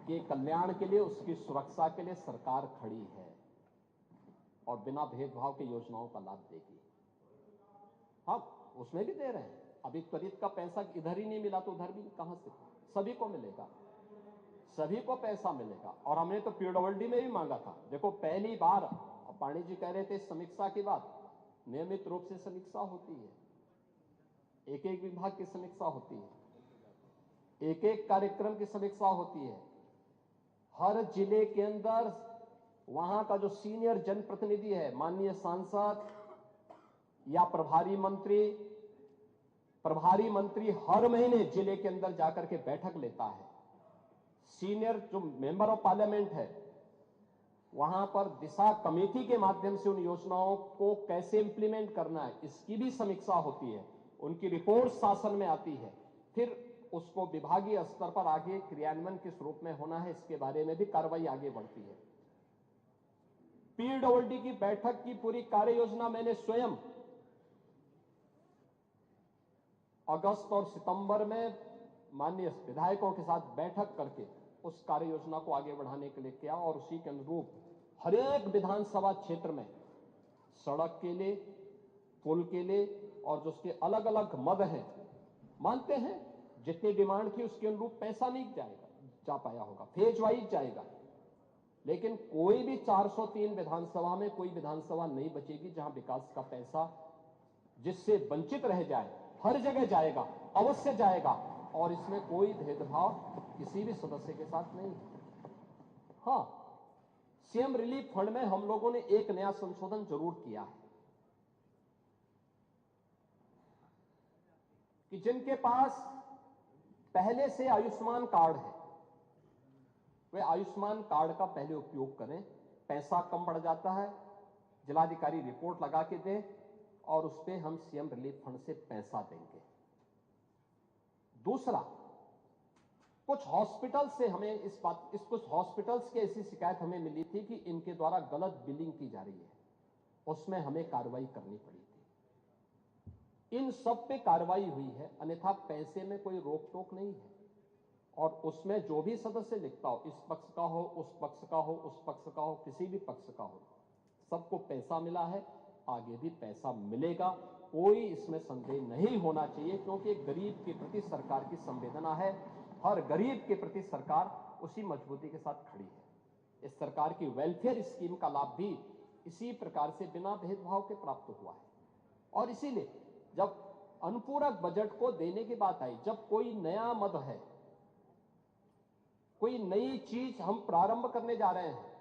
के कल्याण के लिए, उसकी सुरक्षा के लिए सरकार खड़ी है और बिना भेदभाव के योजनाओं का लाभ देगी। हाँ, उसमें भी दे रहे हैं। अभी त्वरित का पैसा इधर ही नहीं मिला तो उधर भी कहां से? सभी को मिलेगा, सभी को पैसा मिलेगा। और हमने तो पीडब्ल्यूडी में भी मांगा था। देखो, पहली बार पांडे जी कह रहे थे समीक्षा की बात, नियमित रूप से समीक्षा होती है, एक एक विभाग की समीक्षा होती है, एक एक कार्यक्रम की समीक्षा होती है। हर जिले के अंदर वहां का जो सीनियर जनप्रतिनिधि है, माननीय सांसद या प्रभारी मंत्री हर महीने जिले के अंदर जाकर के बैठक लेता है। सीनियर जो मेंबर ऑफ पार्लियामेंट है, वहां पर दिशा कमेटी के माध्यम से उन योजनाओं को कैसे इंप्लीमेंट करना है, इसकी भी समीक्षा होती है। उनकी रिपोर्ट शासन में आती है, फिर उसको विभागीय स्तर पर आगे क्रियान्वयन किस रूप में होना है, इसके बारे में भी कार्रवाई आगे बढ़ती है। पीडब्ल्यूडी की बैठक की पूरी कार्य योजना मैंने स्वयं अगस्त और सितंबर में माननीय विधायकों के साथ बैठक करके उस कार्य योजना को आगे बढ़ाने के लिए किया। और उसी के अनुरूप हर एक विधानसभा क्षेत्र में सड़क के लिए, पुल के लिए और जो उसके अलग अलग मद हैं, मानते हैं जितनी डिमांड थी उसके अनुरूप पैसा नहीं जा पाया होगा, फेज वाइज जाएगा। लेकिन कोई भी 403 विधानसभा में कोई विधानसभा नहीं बचेगी जहां विकास का पैसा जिससे वंचित रह जाए। हर जगह जाएगा, अवश्य जाएगा। और इसमें कोई भेदभाव किसी भी सदस्य के साथ नहीं है। हां, सीएम रिलीफ फंड में हम लोगों ने एक नया संशोधन जरूर किया है कि जिनके पास पहले से आयुष्मान कार्ड है, वे आयुष्मान कार्ड का पहले उपयोग करें। पैसा कम पड़ जाता है, जिलाधिकारी रिपोर्ट लगा के दे और उस पर हम सीएम रिलीफ फंड से पैसा देंगे। दूसरा, कुछ हॉस्पिटल से हमें कुछ हॉस्पिटल्स की ऐसी शिकायत हमें मिली थी कि इनके द्वारा गलत बिलिंग की जा रही है, उसमें हमें कार्रवाई करनी पड़ी थी। इन सब पे कार्रवाई हुई है, अन्यथा पैसे में कोई रोक टोक नहीं है। और उसमें जो भी सदस्य लिखता हो, इस पक्ष का हो, उस पक्ष का हो, उस पक्ष का हो, किसी भी पक्ष का हो, सबको पैसा मिला है, आगे भी पैसा मिलेगा। कोई इसमें संदेह नहीं होना चाहिए, क्योंकि एक गरीब के प्रति सरकार की संवेदना है। हर गरीब के प्रति सरकार उसी मजबूती के साथ खड़ी है। इस सरकार की वेलफेयर स्कीम का लाभ भी इसी प्रकार से बिना भेदभाव के प्राप्त हुआ है। और इसीलिए जब अनुपूरक बजट को देने की बात आई, जब कोई नया मद है, कोई नई चीज हम प्रारंभ करने जा रहे हैं,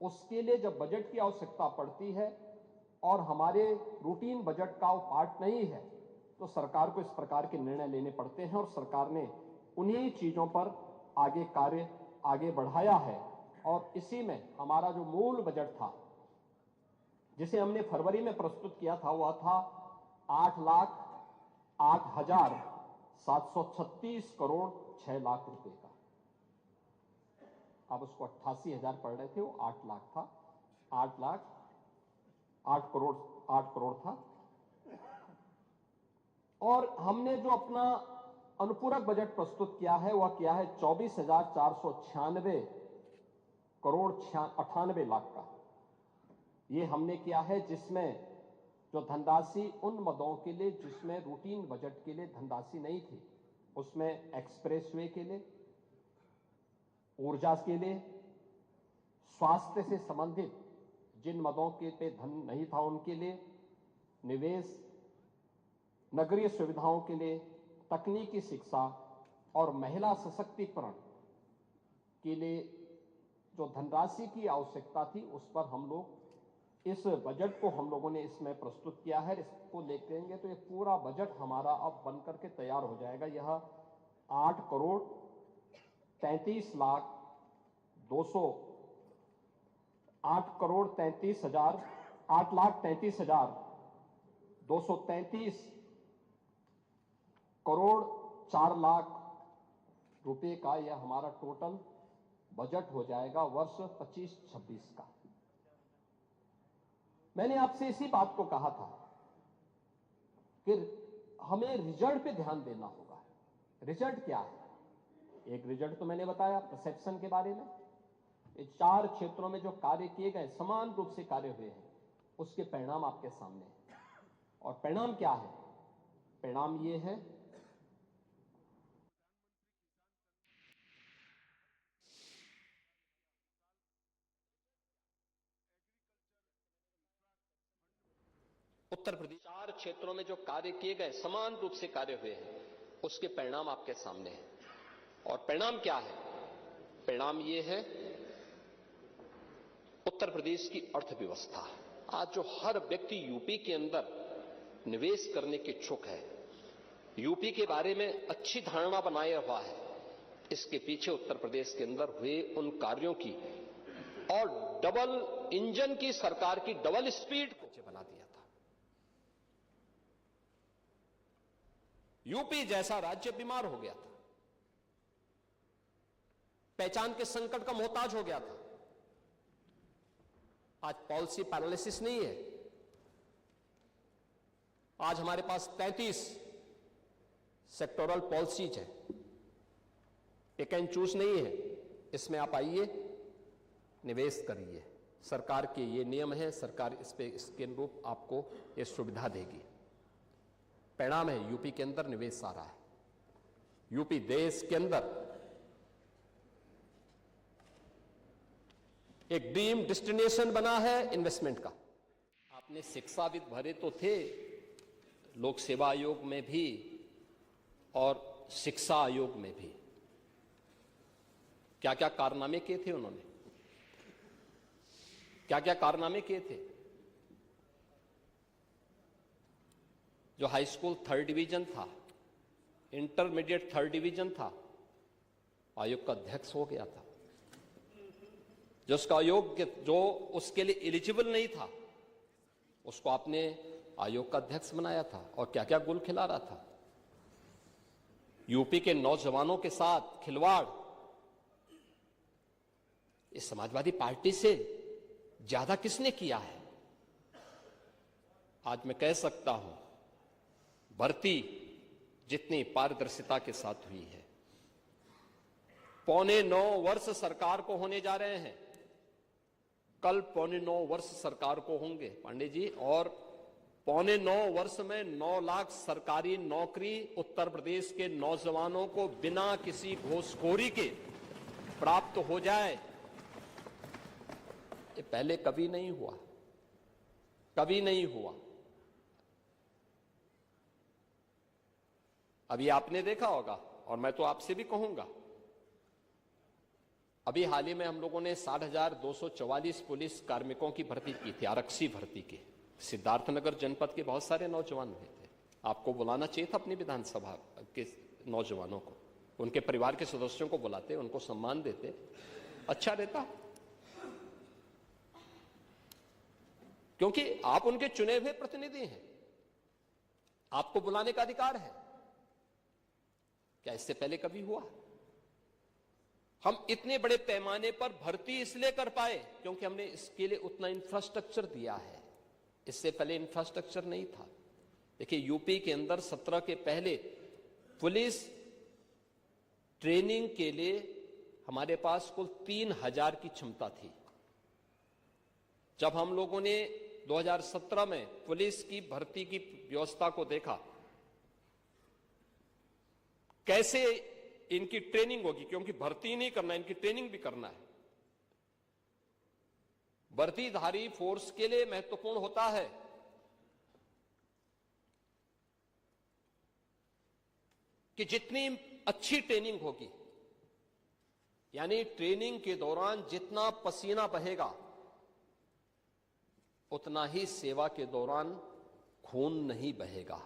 उसके लिए जब बजट की आवश्यकता पड़ती है और हमारे रूटीन बजट का वो पार्ट नहीं है, तो सरकार को इस प्रकार के निर्णय लेने पड़ते हैं। और सरकार ने उन्हीं चीजों पर कार्य आगे बढ़ाया है। और इसी में हमारा जो मूल बजट था, जिसे हमने फरवरी में प्रस्तुत किया था, वह था 8,08,736 करोड़ 6 लाख रुपए का। अब उसको 88,000 पड़ रहे थे, वो 8 लाख था। 8 करोड़ था। और हमने जो अपना अनुपूरक बजट प्रस्तुत किया है, वह किया है 24,496 करोड़ 98 लाख का। ये हमने किया है, जिसमें जो धनराशि उन मदों के लिए जिसमें रूटीन बजट के लिए धनराशि नहीं थी, उसमें एक्सप्रेसवे के लिए, ऊर्जा के लिए, स्वास्थ्य से संबंधित जिन मदों के पे धन नहीं था उनके लिए, निवेश, नगरीय सुविधाओं के लिए तकनीकी शिक्षा और महिला सशक्तिकरण के लिए जो धनराशि की आवश्यकता थी, उस पर हम लोग इस बजट को हम लोगों ने इसमें प्रस्तुत किया है। इसको लेंगे तो ये पूरा बजट हमारा अब बनकर के तैयार हो जाएगा। यह 8 करोड़ 33 लाख 200 8 करोड़ 33 हजार 8 लाख 33 हजार 233 करोड़ 4 लाख रुपए का यह हमारा टोटल बजट हो जाएगा वर्ष 25-26 का। मैंने आपसे इसी बात को कहा था कि हमें रिजल्ट पे ध्यान देना होगा। रिजल्ट क्या है? एक रिजल्ट तो मैंने बताया परसेप्शन के बारे में। ये 4 क्षेत्रों में जो कार्य किए गए, समान रूप से कार्य हुए हैं, उसके परिणाम आपके सामने हैं। और परिणाम क्या है? परिणाम ये है उत्तर प्रदेश 4 क्षेत्रों में जो कार्य किए गए, समान रूप से कार्य हुए हैं, उसके परिणाम आपके सामने हैं। और परिणाम क्या है? परिणाम ये है उत्तर प्रदेश की अर्थव्यवस्था। आज जो हर व्यक्ति यूपी के अंदर निवेश करने के इच्छुक है, यूपी के बारे में अच्छी धारणा बनाए हुआ है, इसके पीछे उत्तर प्रदेश के अंदर हुए उन कार्यों की और डबल इंजन की सरकार की डबल स्पीड को बना दिया था। यूपी जैसा राज्य बीमार हो गया था, पहचान के संकट का मोहताज हो गया था। आज पॉलिसी पैरालिसिस नहीं है। आज हमारे पास 33 सेक्टोरल पॉलिसीज है, पिक एंड चूज नहीं है। इसमें आप आइए, निवेश करिए। सरकार के ये नियम है, सरकार इस पे इसके अनुरूप आपको ये सुविधा देगी। परिणाम है यूपी के अंदर निवेश आ रहा है। यूपी देश के अंदर एक ड्रीम डेस्टिनेशन बना है इन्वेस्टमेंट का। आपने शिक्षाविद भरे तो थे लोक सेवा आयोग में भी और शिक्षा आयोग में भी। क्या क्या कारनामे किए थे उन्होंने? क्या क्या कारनामे किए थे? जो हाई स्कूल 3rd डिवीजन था, इंटरमीडिएट 3rd डिवीजन था, आयोग का अध्यक्ष हो गया था। जो उसका आयोग जो उसके लिए एलिजिबल नहीं था, उसको आपने आयोग का अध्यक्ष बनाया था। और क्या क्या गुल खिला रहा था। यूपी के नौजवानों के साथ खिलवाड़ इस समाजवादी पार्टी से ज्यादा किसने किया है? आज मैं कह सकता हूं, भर्ती जितनी पारदर्शिता के साथ हुई है, 8.25 वर्ष सरकार को होने जा रहे हैं। कल 8.25 वर्ष सरकार को होंगे पांडे जी, और 8.25 वर्ष में 9 लाख सरकारी नौकरी उत्तर प्रदेश के नौजवानों को बिना किसी घूसखोरी के प्राप्त हो जाए। ये पहले कभी नहीं हुआ, कभी नहीं हुआ। अभी आपने देखा होगा, और मैं तो आपसे भी कहूंगा, अभी हाल ही में हम लोगों ने 60,244 पुलिस कार्मिकों की भर्ती की थी, आरक्षी भर्ती की। सिद्धार्थनगर जनपद के बहुत सारे नौजवान हुए थे। आपको बुलाना चाहिए था अपनी विधानसभा के नौजवानों को, उनके परिवार के सदस्यों को बुलाते, उनको सम्मान देते, अच्छा रहता। क्योंकि आप उनके चुने हुए प्रतिनिधि हैं, आपको बुलाने का अधिकार है। क्या इससे पहले कभी हुआ? हम इतने बड़े पैमाने पर भर्ती इसलिए कर पाए क्योंकि हमने इसके लिए उतना इंफ्रास्ट्रक्चर दिया है। इससे पहले इंफ्रास्ट्रक्चर नहीं था। देखिए, यूपी के अंदर 17 के पहले पुलिस ट्रेनिंग के लिए हमारे पास कुल 3,000 की क्षमता थी। जब हम लोगों ने 2017 में पुलिस की भर्ती की व्यवस्था को देखा, कैसे इनकी ट्रेनिंग होगी, क्योंकि भर्ती नहीं करना, इनकी ट्रेनिंग भी करना है। वर्दीधारी फोर्स के लिए महत्वपूर्ण होता है कि जितनी अच्छी ट्रेनिंग होगी, यानी ट्रेनिंग के दौरान जितना पसीना बहेगा, उतना ही सेवा के दौरान खून नहीं बहेगा।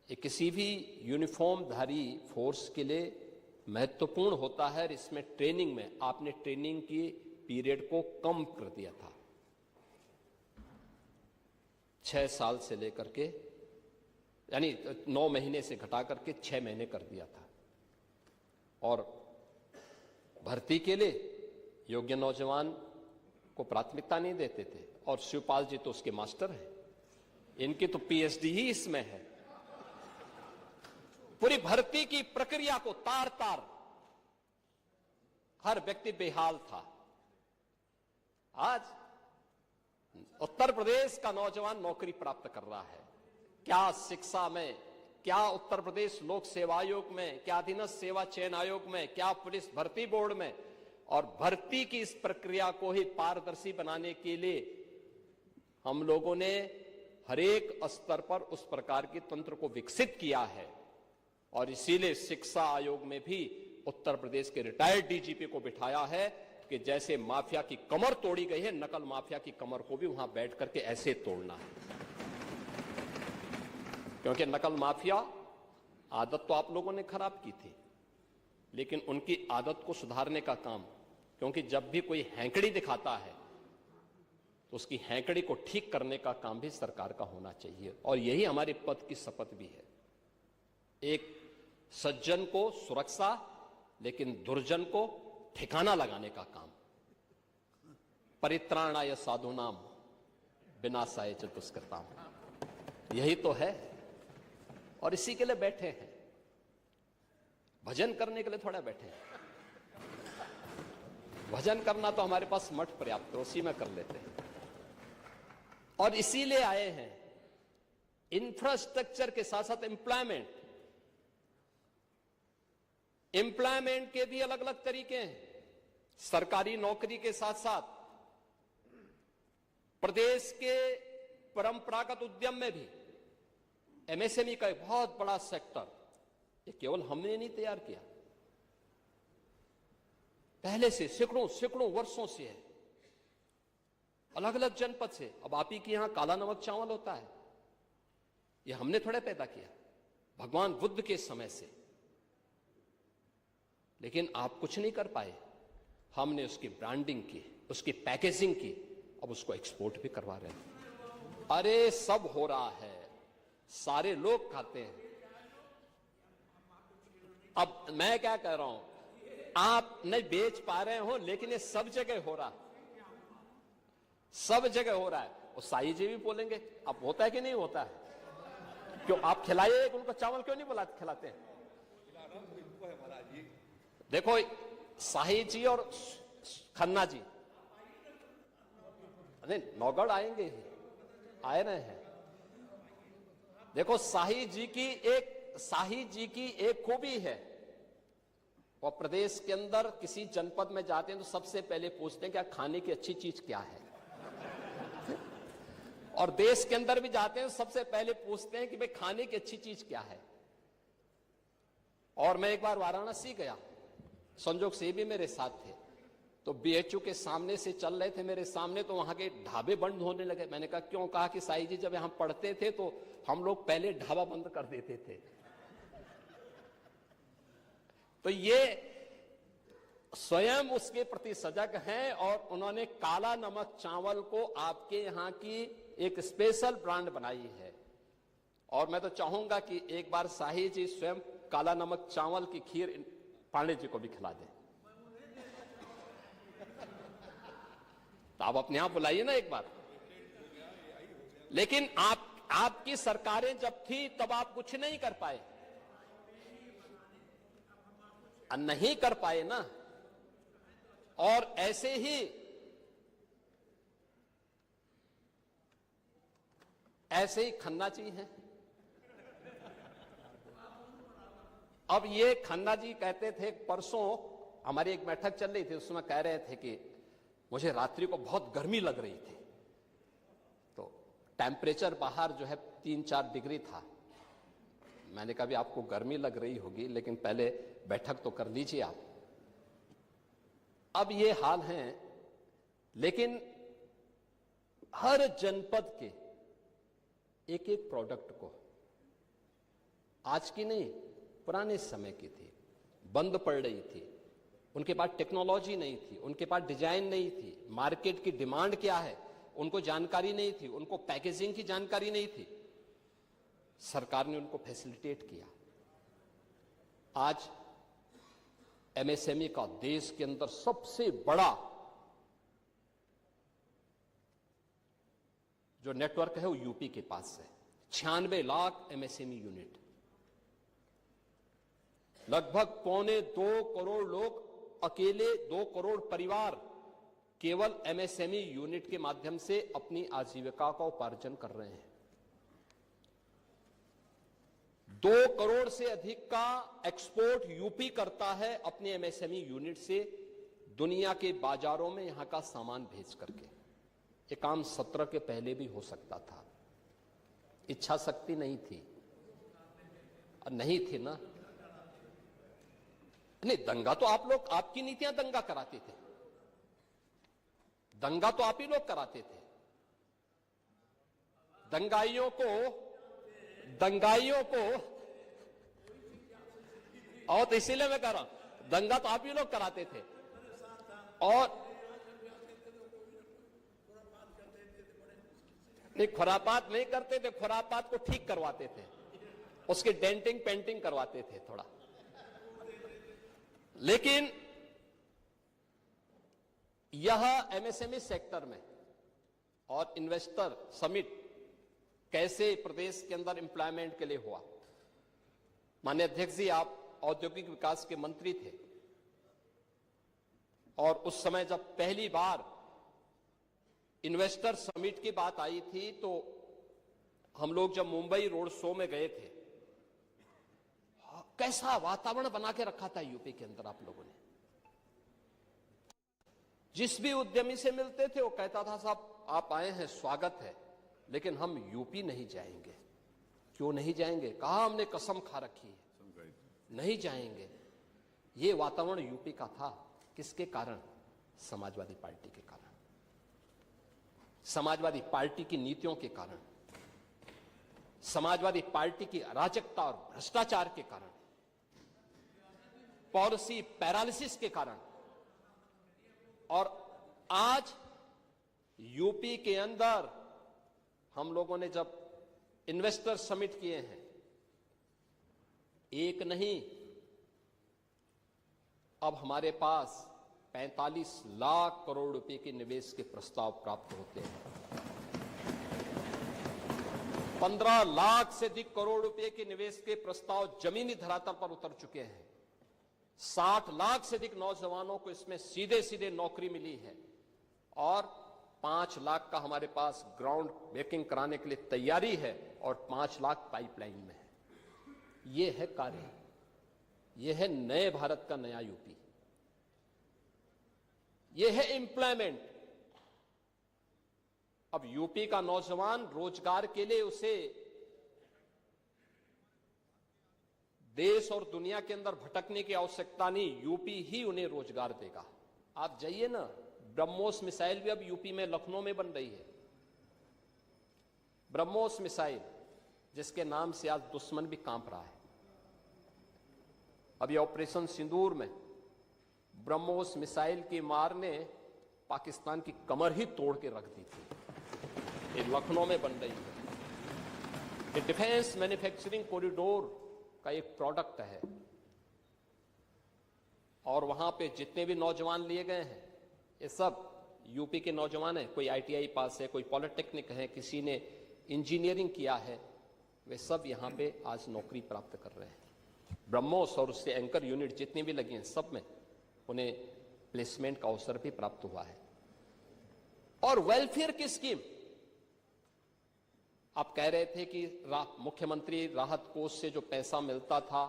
ये किसी भी यूनिफॉर्मधारी फोर्स के लिए महत्वपूर्ण होता है। इसमें ट्रेनिंग में आपने ट्रेनिंग की पीरियड को कम कर दिया था, 6 साल से लेकर के, यानी 9 महीने से घटा करके 6 महीने कर दिया था। और भर्ती के लिए योग्य नौजवान को प्राथमिकता नहीं देते थे। और शिवपाल जी तो उसके मास्टर हैं, इनकी तो पीएचडी ही इसमें है। पूरी भर्ती की प्रक्रिया को तार तार हर व्यक्ति बेहाल था। आज उत्तर प्रदेश का नौजवान नौकरी प्राप्त कर रहा है। क्या शिक्षा में, क्या उत्तर प्रदेश लोक सेवा आयोग में, क्या अधीनस्थ सेवा चयन आयोग में, क्या पुलिस भर्ती बोर्ड में। और भर्ती की इस प्रक्रिया को ही पारदर्शी बनाने के लिए हम लोगों ने हरेक स्तर पर उस प्रकार के तंत्र को विकसित किया है। और इसीलिए शिक्षा आयोग में भी उत्तर प्रदेश के रिटायर्ड डीजीपी को बिठाया है कि जैसे माफिया की कमर तोड़ी गई है, नकल माफिया की कमर को भी वहां बैठ करके ऐसे तोड़ना है। क्योंकि नकल माफिया आदत तो आप लोगों ने खराब की थी, लेकिन उनकी आदत को सुधारने का काम, क्योंकि जब भी कोई हैंकड़ी दिखाता है तो उसकी हैंकड़ी को ठीक करने का काम भी सरकार का होना चाहिए। और यही हमारे पद की शपथ भी है। एक सज्जन को सुरक्षा, लेकिन दुर्जन को ठिकाना लगाने का काम। परित्राणाय साधूनाम विनाशाय च दुष्कृताम, यही तो है। और इसी के लिए बैठे हैं, भजन करने के लिए थोड़ा बैठे हैं। भजन करना तो हमारे पास मठ पर्याप्त है, उसी में कर लेते हैं। और इसीलिए आए हैं। इंफ्रास्ट्रक्चर के साथ साथ एम्प्लॉयमेंट के भी अलग अलग तरीके हैं। सरकारी नौकरी के साथ साथ प्रदेश के परंपरागत उद्यम में भी एमएसएमई का एक बहुत बड़ा सेक्टर, ये केवल हमने नहीं तैयार किया, पहले से सैकड़ों वर्षों से है, अलग अलग जनपद से। अब आप ही के यहां काला नमक चावल होता है, ये हमने थोड़े पैदा किया, भगवान बुद्ध के समय से। लेकिन आप कुछ नहीं कर पाए, हमने उसकी ब्रांडिंग की, उसकी पैकेजिंग की, अब उसको एक्सपोर्ट भी करवा रहे हैं। अरे सब हो रहा है, सारे लोग खाते हैं। अब मैं क्या कह रहा हूं, आप नहीं बेच पा रहे हो, लेकिन ये सब जगह हो रहा है, सब जगह हो रहा है। और साई जी भी बोलेंगे, अब होता है कि नहीं होता है? क्यों आप खिलाइए उनको चावल, क्यों नहीं खिलाते हैं? देखो साही जी और खन्ना जी, अरे नौगढ़ आएंगे, आए रहे हैं। देखो साही जी की एक खूबी है, वो प्रदेश के अंदर किसी जनपद में जाते हैं तो सबसे पहले पूछते हैं क्या खाने की अच्छी चीज क्या है। और देश के अंदर भी जाते हैं तो सबसे पहले पूछते हैं कि भाई खाने की अच्छी चीज क्या है। और मैं एक बार वाराणसी गया, संजोग से भी मेरे साथ थे, तो बीएचयू के सामने से चल रहे थे मेरे सामने, तो वहां के ढाबे बंद होने लगे। मैंने कहा क्यों? कहा कि साई जी जब यहां पढ़ते थे तो हम लोग पहले ढाबा बंद कर देते थे। तो ये स्वयं उसके प्रति सजग हैं और उन्होंने काला नमक चावल को आपके यहां की एक स्पेशल ब्रांड बनाई है। और मैं तो चाहूंगा कि एक बार साही जी स्वयं काला नमक चावल की खीर पांडे जी को भी खिला दें। तो आप अपने आप बुलाइए ना एक बार। लेकिन आपकी सरकारें जब थी तब आप कुछ नहीं कर पाए, नहीं कर पाए ना। और ऐसे ही खन्ना जी हैं। अब ये खन्ना जी कहते थे, परसों हमारी एक बैठक चल रही थी, उसमें कह रहे थे कि मुझे रात्रि को बहुत गर्मी लग रही थी, तो टेम्परेचर बाहर जो है 3-4 डिग्री था। मैंने कहा भी आपको गर्मी लग रही होगी, लेकिन पहले बैठक तो कर लीजिए आप। अब ये हाल है, लेकिन हर जनपद के एक एक प्रोडक्ट को, आज की नहीं पुराने समय की थी, बंद पड़ रही थी, उनके पास टेक्नोलॉजी नहीं थी, उनके पास डिजाइन नहीं थी, मार्केट की डिमांड क्या है उनको जानकारी नहीं थी, उनको पैकेजिंग की जानकारी नहीं थी, सरकार ने उनको फैसिलिटेट किया। आज एमएसएमई का देश के अंदर सबसे बड़ा जो नेटवर्क है वो यूपी के पास है। 96 लाख एमएसएमई यूनिट, लगभग 1.25 करोड़ लोग, अकेले 2 करोड़ परिवार केवल एमएसएमई यूनिट के माध्यम से अपनी आजीविका का उपार्जन कर रहे हैं। 2 करोड़ से अधिक का एक्सपोर्ट यूपी करता है अपने एमएसएमई यूनिट से दुनिया के बाजारों में यहां का सामान भेज करके। ये काम 17 के पहले भी हो सकता था, इच्छा शक्ति नहीं थी, नहीं थी ना। नहीं, दंगा तो आप लोग, आपकी नीतियां दंगा कराते थे, दंगा तो आप ही लोग कराते थे। दंगाइयों को और तो इसीलिए मैं कह रहा हूं, दंगा तो आप ही लोग कराते थे। और नहीं, खुरापात नहीं करते थे, खुरापात को ठीक करवाते थे, उसकी डेंटिंग पेंटिंग करवाते थे थोड़ा। लेकिन यह एमएसएमई सेक्टर में और इन्वेस्टर समिट कैसे प्रदेश के अंदर एम्प्लॉयमेंट के लिए हुआ। माननीय अध्यक्ष जी, आप औद्योगिक विकास के मंत्री थे और उस समय जब पहली बार इन्वेस्टर समिट की बात आई थी तो हम लोग जब मुंबई रोड शो में गए थे, कैसा वातावरण बना के रखा था यूपी के अंदर आप लोगों ने। जिस भी उद्यमी से मिलते थे वो कहता था साहब आप आए हैं, स्वागत है, लेकिन हम यूपी नहीं जाएंगे। क्यों नहीं जाएंगे? कहा हमने कसम खा रखी है, नहीं जाएंगे। ये वातावरण यूपी का था। किसके कारण? समाजवादी पार्टी के कारण, समाजवादी पार्टी की नीतियों के कारण, समाजवादी पार्टी की अराजकता और भ्रष्टाचार के कारण, पॉलिसी पैरालिसिस के कारण। और आज यूपी के अंदर हम लोगों ने जब इन्वेस्टर समिट किए हैं, एक नहीं, अब हमारे पास 45 लाख करोड़ रुपए के निवेश के प्रस्ताव प्राप्त होते हैं। 15 लाख से अधिक करोड़ रुपए के निवेश के प्रस्ताव जमीनी धरातल पर उतर चुके हैं। 60 लाख से अधिक नौजवानों को इसमें सीधे सीधे नौकरी मिली है और 5 लाख का हमारे पास ग्राउंड ब्रेकिंग कराने के लिए तैयारी है और 5 लाख पाइपलाइन में है। ये है कार्य, ये है नए भारत का नया यूपी, ये है एम्प्लॉयमेंट। अब यूपी का नौजवान रोजगार के लिए उसे देश और दुनिया के अंदर भटकने की आवश्यकता नहीं, यूपी ही उन्हें रोजगार देगा। आप जाइए ना, ब्रह्मोस मिसाइल भी अब यूपी में लखनऊ में बन रही है। ब्रह्मोस मिसाइल, जिसके नाम से आज दुश्मन भी कांप रहा है। अभी ऑपरेशन सिंदूर में ब्रह्मोस मिसाइल की मार ने पाकिस्तान की कमर ही तोड़ के रख दी थी। ये लखनऊ में बन रही है। ये डिफेंस मैन्युफैक्चरिंग कॉरिडोर का एक प्रोडक्ट है और वहां पे जितने भी नौजवान लिए गए हैं ये सब यूपी के नौजवान हैं। कोई आईटीआई पास है, कोई पॉलिटेक्निक है, किसी ने इंजीनियरिंग किया है, वे सब यहां पे आज नौकरी प्राप्त कर रहे हैं। ब्रह्मोस और उससे एंकर यूनिट जितनी भी लगी हैं, सब में उन्हें प्लेसमेंट का अवसर भी प्राप्त हुआ है। और वेलफेयर की स्कीम, आप कह रहे थे कि मुख्यमंत्री राहत कोष से जो पैसा मिलता था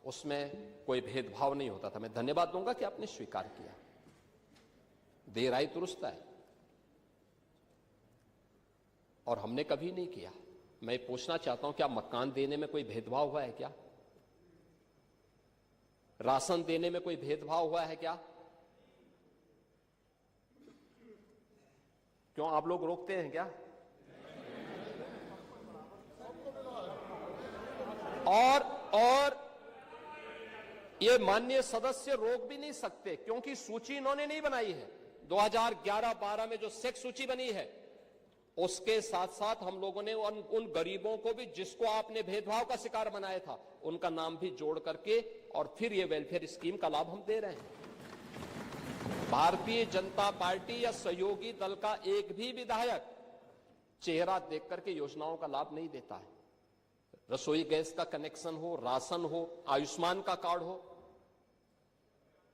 उसमें कोई भेदभाव नहीं होता था। मैं धन्यवाद दूंगा कि आपने स्वीकार किया। देर आई दुरुस्त है, और हमने कभी नहीं किया। मैं पूछना चाहता हूं, क्या मकान देने में कोई भेदभाव हुआ है क्या? राशन देने में कोई भेदभाव हुआ है क्या? क्यों आप लोग रोकते हैं क्या? और ये माननीय सदस्य रोक भी नहीं सकते, क्योंकि सूची इन्होंने नहीं बनाई है। 2011-12 में जो सेक्स सूची बनी है, उसके साथ साथ हम लोगों ने उन गरीबों को भी, जिसको आपने भेदभाव का शिकार बनाया था, उनका नाम भी जोड़ करके और फिर ये वेलफेयर स्कीम का लाभ हम दे रहे हैं। भारतीय जनता पार्टी या सहयोगी दल का एक भी विधायक चेहरा देख करके योजनाओं का लाभ नहीं देता है। रसोई गैस का कनेक्शन हो, राशन हो, आयुष्मान का कार्ड हो।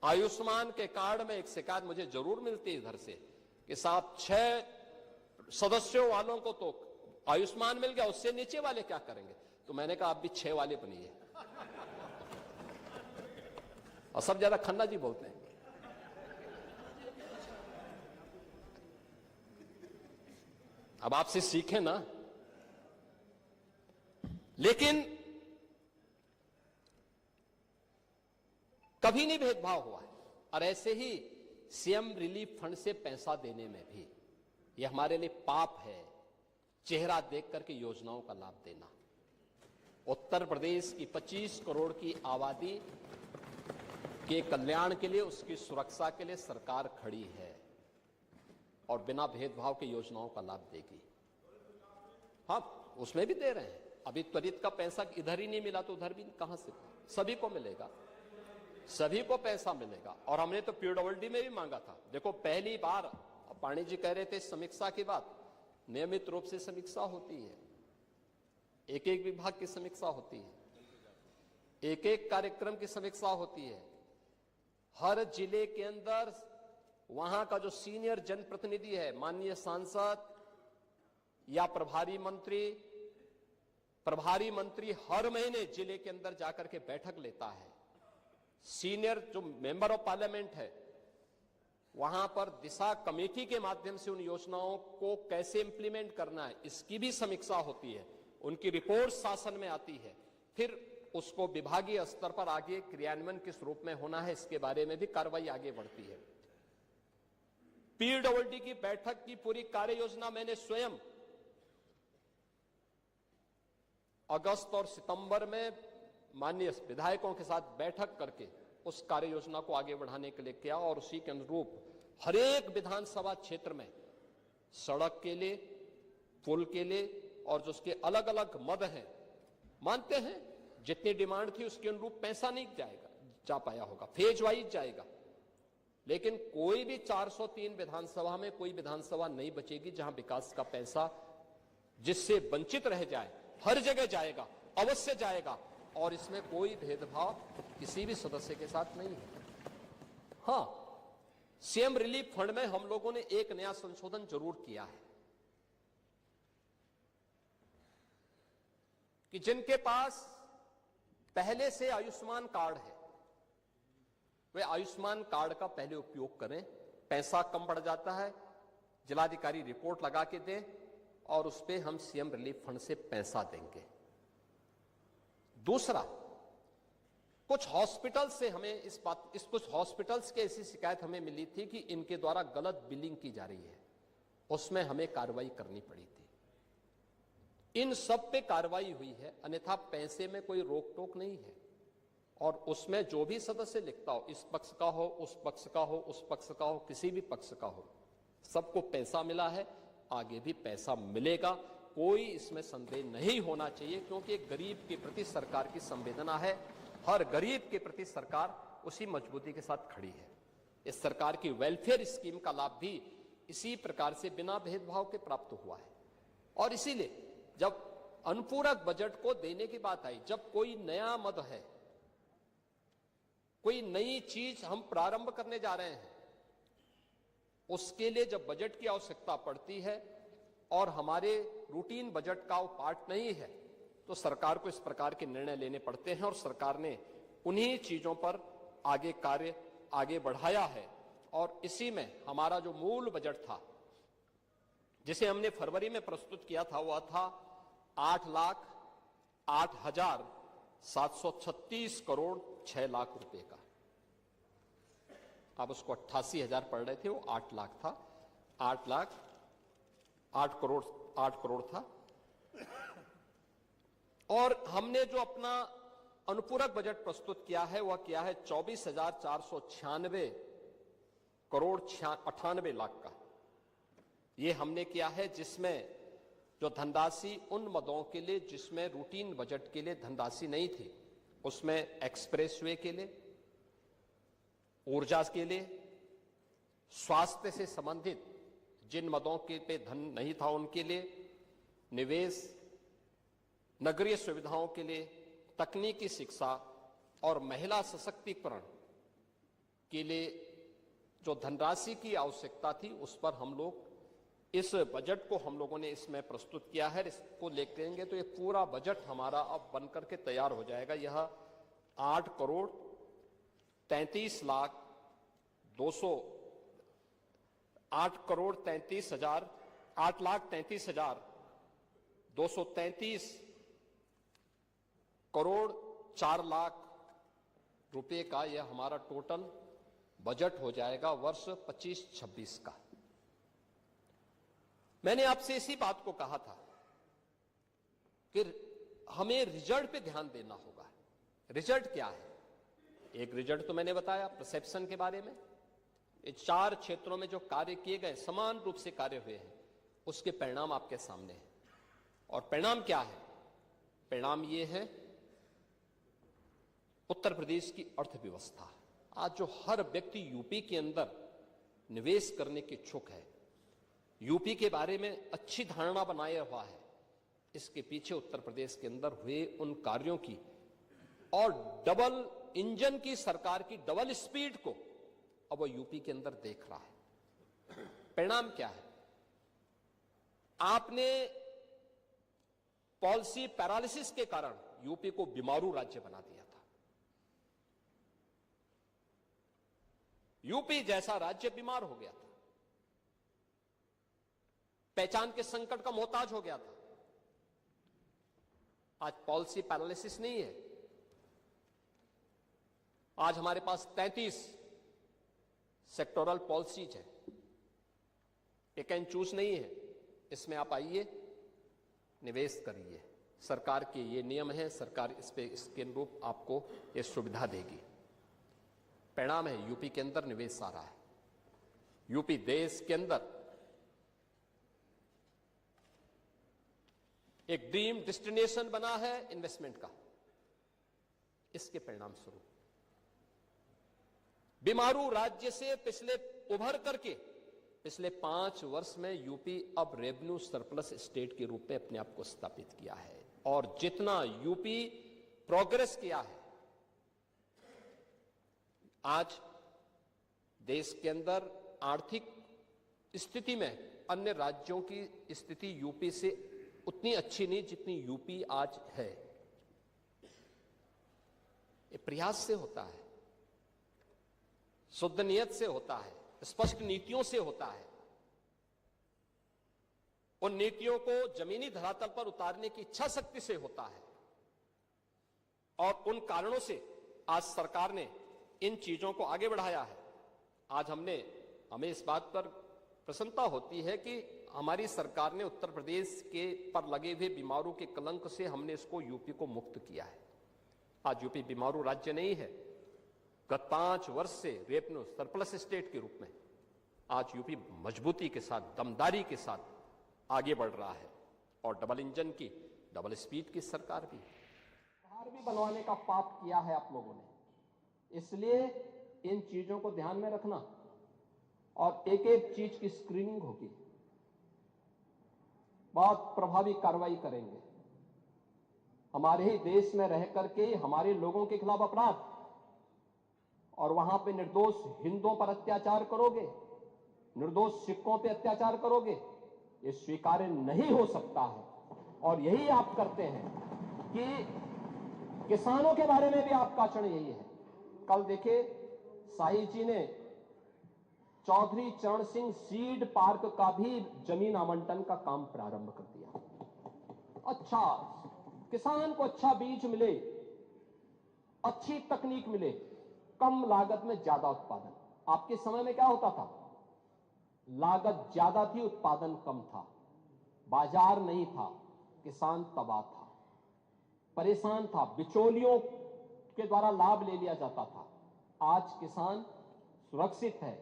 आयुष्मान के कार्ड में एक शिकायत मुझे जरूर मिलती है इधर से कि साहब 6 सदस्यों वालों को तो आयुष्मान मिल गया, उससे नीचे वाले क्या करेंगे? तो मैंने कहा आप भी 6 वाले बनिए। और सब ज्यादा खन्ना जी बोलते हैं। अब आपसे सीखें ना। लेकिन कभी नहीं भेदभाव हुआ है। और ऐसे ही सीएम रिलीफ फंड से पैसा देने में भी यह हमारे लिए पाप है, चेहरा देख करके योजनाओं का लाभ देना। उत्तर प्रदेश की 25 करोड़ की आबादी के कल्याण के लिए, उसकी सुरक्षा के लिए सरकार खड़ी है और बिना भेदभाव के योजनाओं का लाभ देगी। हाँ, उसमें भी दे रहे हैं। अभी त्वरित का पैसा इधर ही नहीं मिला तो उधर भी कहां से? सभी को मिलेगा, सभी को पैसा मिलेगा। और हमने तो पीडब्ल्यूडी में भी मांगा था। देखो, पहली बार पाणी जी कह रहे थे समीक्षा की बात, नियमित रूप से समीक्षा होती है, एक एक विभाग की समीक्षा होती है, एक एक कार्यक्रम की समीक्षा होती है। हर जिले के अंदर वहां का जो सीनियर जनप्रतिनिधि है, माननीय सांसद या प्रभारी मंत्री हर महीने जिले के अंदर जाकर के बैठक लेता है। सीनियर जो मेंबर ऑफ पार्लियामेंट है, वहां पर दिशा कमेटी के माध्यम से उन योजनाओं को कैसे इंप्लीमेंट करना है, इसकी भी समीक्षा होती है। उनकी रिपोर्ट शासन में आती है, फिर उसको विभागीय स्तर पर आगे क्रियान्वयन किस रूप में होना है, इसके बारे में भी कार्रवाई आगे बढ़ती है। पीडब्ल्यूडी की बैठक की पूरी कार्य योजना मैंने स्वयं अगस्त और सितंबर में माननीय विधायकों के साथ बैठक करके उस कार्य योजना को आगे बढ़ाने के लिए किया। और उसी के अनुरूप हर एक विधानसभा क्षेत्र में सड़क के लिए, पुल के लिए और जो उसके अलग अलग मद हैं, मानते हैं जितनी डिमांड थी उसके अनुरूप पैसा नहीं जा पाया होगा, फेज वाइज जाएगा। लेकिन कोई भी 403 विधानसभा में कोई विधानसभा नहीं बचेगी जहां विकास का पैसा जिससे वंचित रह जाए, हर जगह जाएगा, अवश्य जाएगा। और इसमें कोई भेदभाव किसी भी सदस्य के साथ नहीं है। हां, सीएम रिलीफ फंड में हम लोगों ने एक नया संशोधन जरूर किया है कि जिनके पास पहले से आयुष्मान कार्ड है, वे आयुष्मान कार्ड का पहले उपयोग करें। पैसा कम पड़ जाता है, जिलाधिकारी रिपोर्ट लगा के दें और उस पे हम सीएम रिलीफ फंड से पैसा देंगे। दूसरा, कुछ हॉस्पिटल से हमें कुछ हॉस्पिटल्स की ऐसी शिकायत हमें मिली थी कि इनके द्वारा गलत बिलिंग की जा रही है, उसमें हमें कार्रवाई करनी पड़ी थी। इन सब पे कार्रवाई हुई है, अन्यथा पैसे में कोई रोक टोक नहीं है। और उसमें जो भी सदस्य लिखता हो, इस पक्ष का हो, उस पक्ष का हो, उस पक्ष का हो, किसी भी पक्ष का हो, सबको पैसा मिला है, आगे भी पैसा मिलेगा। कोई इसमें संदेह नहीं होना चाहिए, क्योंकि एक गरीब के प्रति सरकार की संवेदना है। हर गरीब के प्रति सरकार उसी मजबूती के साथ खड़ी है। इस सरकार की वेलफेयर स्कीम का लाभ भी इसी प्रकार से बिना भेदभाव के प्राप्त हुआ है। और इसीलिए जब अनुपूरक बजट को देने की बात आई, जब कोई नया मद है, कोई नई चीज हम प्रारंभ करने जा रहे हैं, उसके लिए जब बजट की आवश्यकता पड़ती है और हमारे रूटीन बजट का वो पार्ट नहीं है, तो सरकार को इस प्रकार के निर्णय लेने पड़ते हैं। और सरकार ने उन्हीं चीजों पर कार्य आगे बढ़ाया है। और इसी में हमारा जो मूल बजट था, जिसे हमने फरवरी में प्रस्तुत किया था, वह था 8,08,736 करोड़ 6 लाख रुपए का। आप उसको 88,000 पढ़ रहे थे, वो 8 लाख था। 8 करोड़ था। और हमने जो अपना अनुपूरक बजट प्रस्तुत किया है वह किया है 24,496 करोड़ 98 लाख का। ये हमने किया है, जिसमें जो धनराशि उन मदों के लिए जिसमें रूटीन बजट के लिए धनराशि नहीं थी, उसमें एक्सप्रेसवे के लिए, ऊर्जा के लिए, स्वास्थ्य से संबंधित जिन मदों के पे धन नहीं था उनके लिए, निवेश, नगरीय सुविधाओं के लिए, तकनीकी शिक्षा और महिला सशक्तिकरण के लिए जो धनराशि की आवश्यकता थी, उस पर हम लोग इस बजट को हम लोगों ने इसमें प्रस्तुत किया है। इसको लेंगे तो ये पूरा बजट हमारा अब बनकर के तैयार हो जाएगा। यह 8 करोड़ 33 लाख 8,33,233 करोड़ 4 लाख रुपए का यह हमारा टोटल बजट हो जाएगा वर्ष 25-26 का। मैंने आपसे इसी बात को कहा था कि हमें रिजल्ट पे ध्यान देना होगा। रिजल्ट क्या है? एक रिजल्ट तो मैंने बताया परसेप्शन के बारे में। ये 4 क्षेत्रों में जो कार्य किए गए, समान रूप से कार्य हुए हैं, उसके परिणाम आपके सामने हैं। और परिणाम क्या है? परिणाम ये है, उत्तर प्रदेश की अर्थव्यवस्था। आज जो हर व्यक्ति यूपी के अंदर निवेश करने के इच्छुक है, यूपी के बारे में अच्छी धारणा बनाए हुआ है, इसके पीछे उत्तर प्रदेश के अंदर हुए उन कार्यों की और डबल इंजन की सरकार की डबल स्पीड को अब वो यूपी के अंदर देख रहा है। परिणाम क्या है? आपने पॉलिसी पैरालिसिस के कारण यूपी को बीमारू राज्य बना दिया था। यूपी जैसा राज्य बीमार हो गया था, पहचान के संकट का मोहताज हो गया था। आज पॉलिसी पैरालिसिस नहीं है। आज हमारे पास 33 सेक्टोरल पॉलिसीज है, पिक एंड चूज नहीं है। इसमें आप आइए, निवेश करिए। सरकार के ये नियम है, सरकार इस पे इसके अनुरूप आपको ये सुविधा देगी। परिणाम है, यूपी के अंदर निवेश आ रहा है। यूपी देश के अंदर एक ड्रीम डेस्टिनेशन बना है इन्वेस्टमेंट का। इसके परिणाम स्वरूप बीमारू राज्य से उभर करके पिछले 5 वर्ष में यूपी अब रेवेन्यू सरप्लस स्टेट के रूप में अपने आप को स्थापित किया है। और जितना यूपी प्रोग्रेस किया है, आज देश के अंदर आर्थिक स्थिति में अन्य राज्यों की स्थिति यूपी से उतनी अच्छी नहीं जितनी यूपी आज है। ये प्रयास से होता है, शुद्ध नियत से होता है, स्पष्ट नीतियों से होता है। उन नीतियों को जमीनी धरातल पर उतारने की इच्छा शक्ति से होता है। और उन कारणों से आज सरकार ने इन चीजों को आगे बढ़ाया है। आज हमें इस बात पर प्रसन्नता होती है कि हमारी सरकार ने उत्तर प्रदेश के पर लगे हुए बीमारू के कलंक से हमने इसको यूपी को मुक्त किया है। आज यूपी बीमारू राज्य नहीं है। गत 5 वर्ष से रेवेन्यू सरप्लस स्टेट के रूप में आज यूपी मजबूती के साथ, दमदारी के साथ आगे बढ़ रहा है। और डबल इंजन की, डबल स्पीड की सरकार भी बनवाने का पाप किया है आप लोगों ने। इसलिए इन चीजों को ध्यान में रखना और एक एक चीज की स्क्रीनिंग होगी। बहुत प्रभावी कार्रवाई करेंगे। हमारे ही देश में रह करके हमारे लोगों के खिलाफ अपराध और वहां पे निर्दोष हिंदुओं पर अत्याचार करोगे, निर्दोष सिखों पे अत्याचार करोगे, ये स्वीकार्य नहीं हो सकता है। और यही आप करते हैं कि किसानों के बारे में भी आपका आचरण यही है। कल देखिए, शाही जी ने चौधरी चरण सिंह सीड पार्क का भी जमीन आवंटन का काम प्रारंभ कर दिया। अच्छा किसान को अच्छा बीज मिले, अच्छी तकनीक मिले, कम लागत में ज्यादा उत्पादन। आपके समय में क्या होता था? लागत ज्यादा थी, उत्पादन कम था, बाजार नहीं था, किसान तबाह था, परेशान था, बिचौलियों के द्वारा लाभ ले लिया जाता था। आज किसान सुरक्षित है,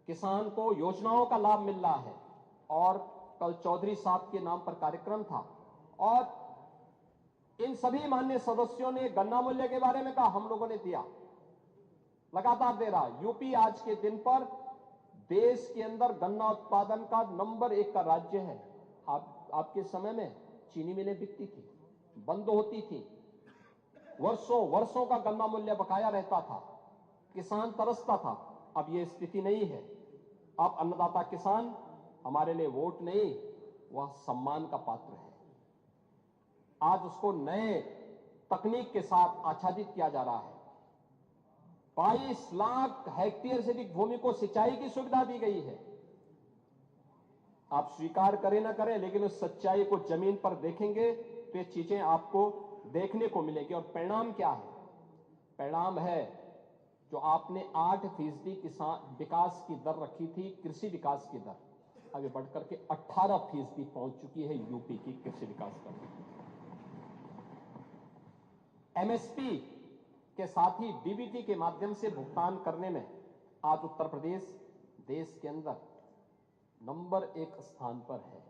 किसान को योजनाओं का लाभ मिल रहा है। और कल चौधरी साहब के नाम पर कार्यक्रम था और इन सभी माननीय सदस्यों ने गन्ना मूल्य के बारे में कहा, हम लोगों ने दिया, लगातार दे रहा। यूपी आज के दिन पर देश के अंदर गन्ना उत्पादन का नंबर 1 का राज्य है। आपके समय में चीनी मिलें बिकती थी, बंद होती थी, वर्षों वर्षों का गन्ना मूल्य बकाया रहता था, किसान तरसता था। अब यह स्थिति नहीं है। अब अन्नदाता किसान हमारे लिए वोट नहीं, वह सम्मान का पात्र है। आज उसको नए तकनीक के साथ आच्छादित किया जा रहा है। 22 लाख हेक्टेयर से अधिक भूमि को सिंचाई की सुविधा दी गई है। आप स्वीकार करें ना करें, लेकिन उस सच्चाई को जमीन पर देखेंगे तो ये चीजें आपको देखने को मिलेगी। और परिणाम क्या है? परिणाम है जो आपने 8% किसान विकास की दर रखी थी, कृषि विकास की दर, अभी बढ़कर के 18% पहुंच चुकी है यूपी की कृषि विकास दर। एमएसपी के साथ ही डीबीटी के माध्यम से भुगतान करने में आज उत्तर प्रदेश देश के अंदर नंबर 1 स्थान पर है।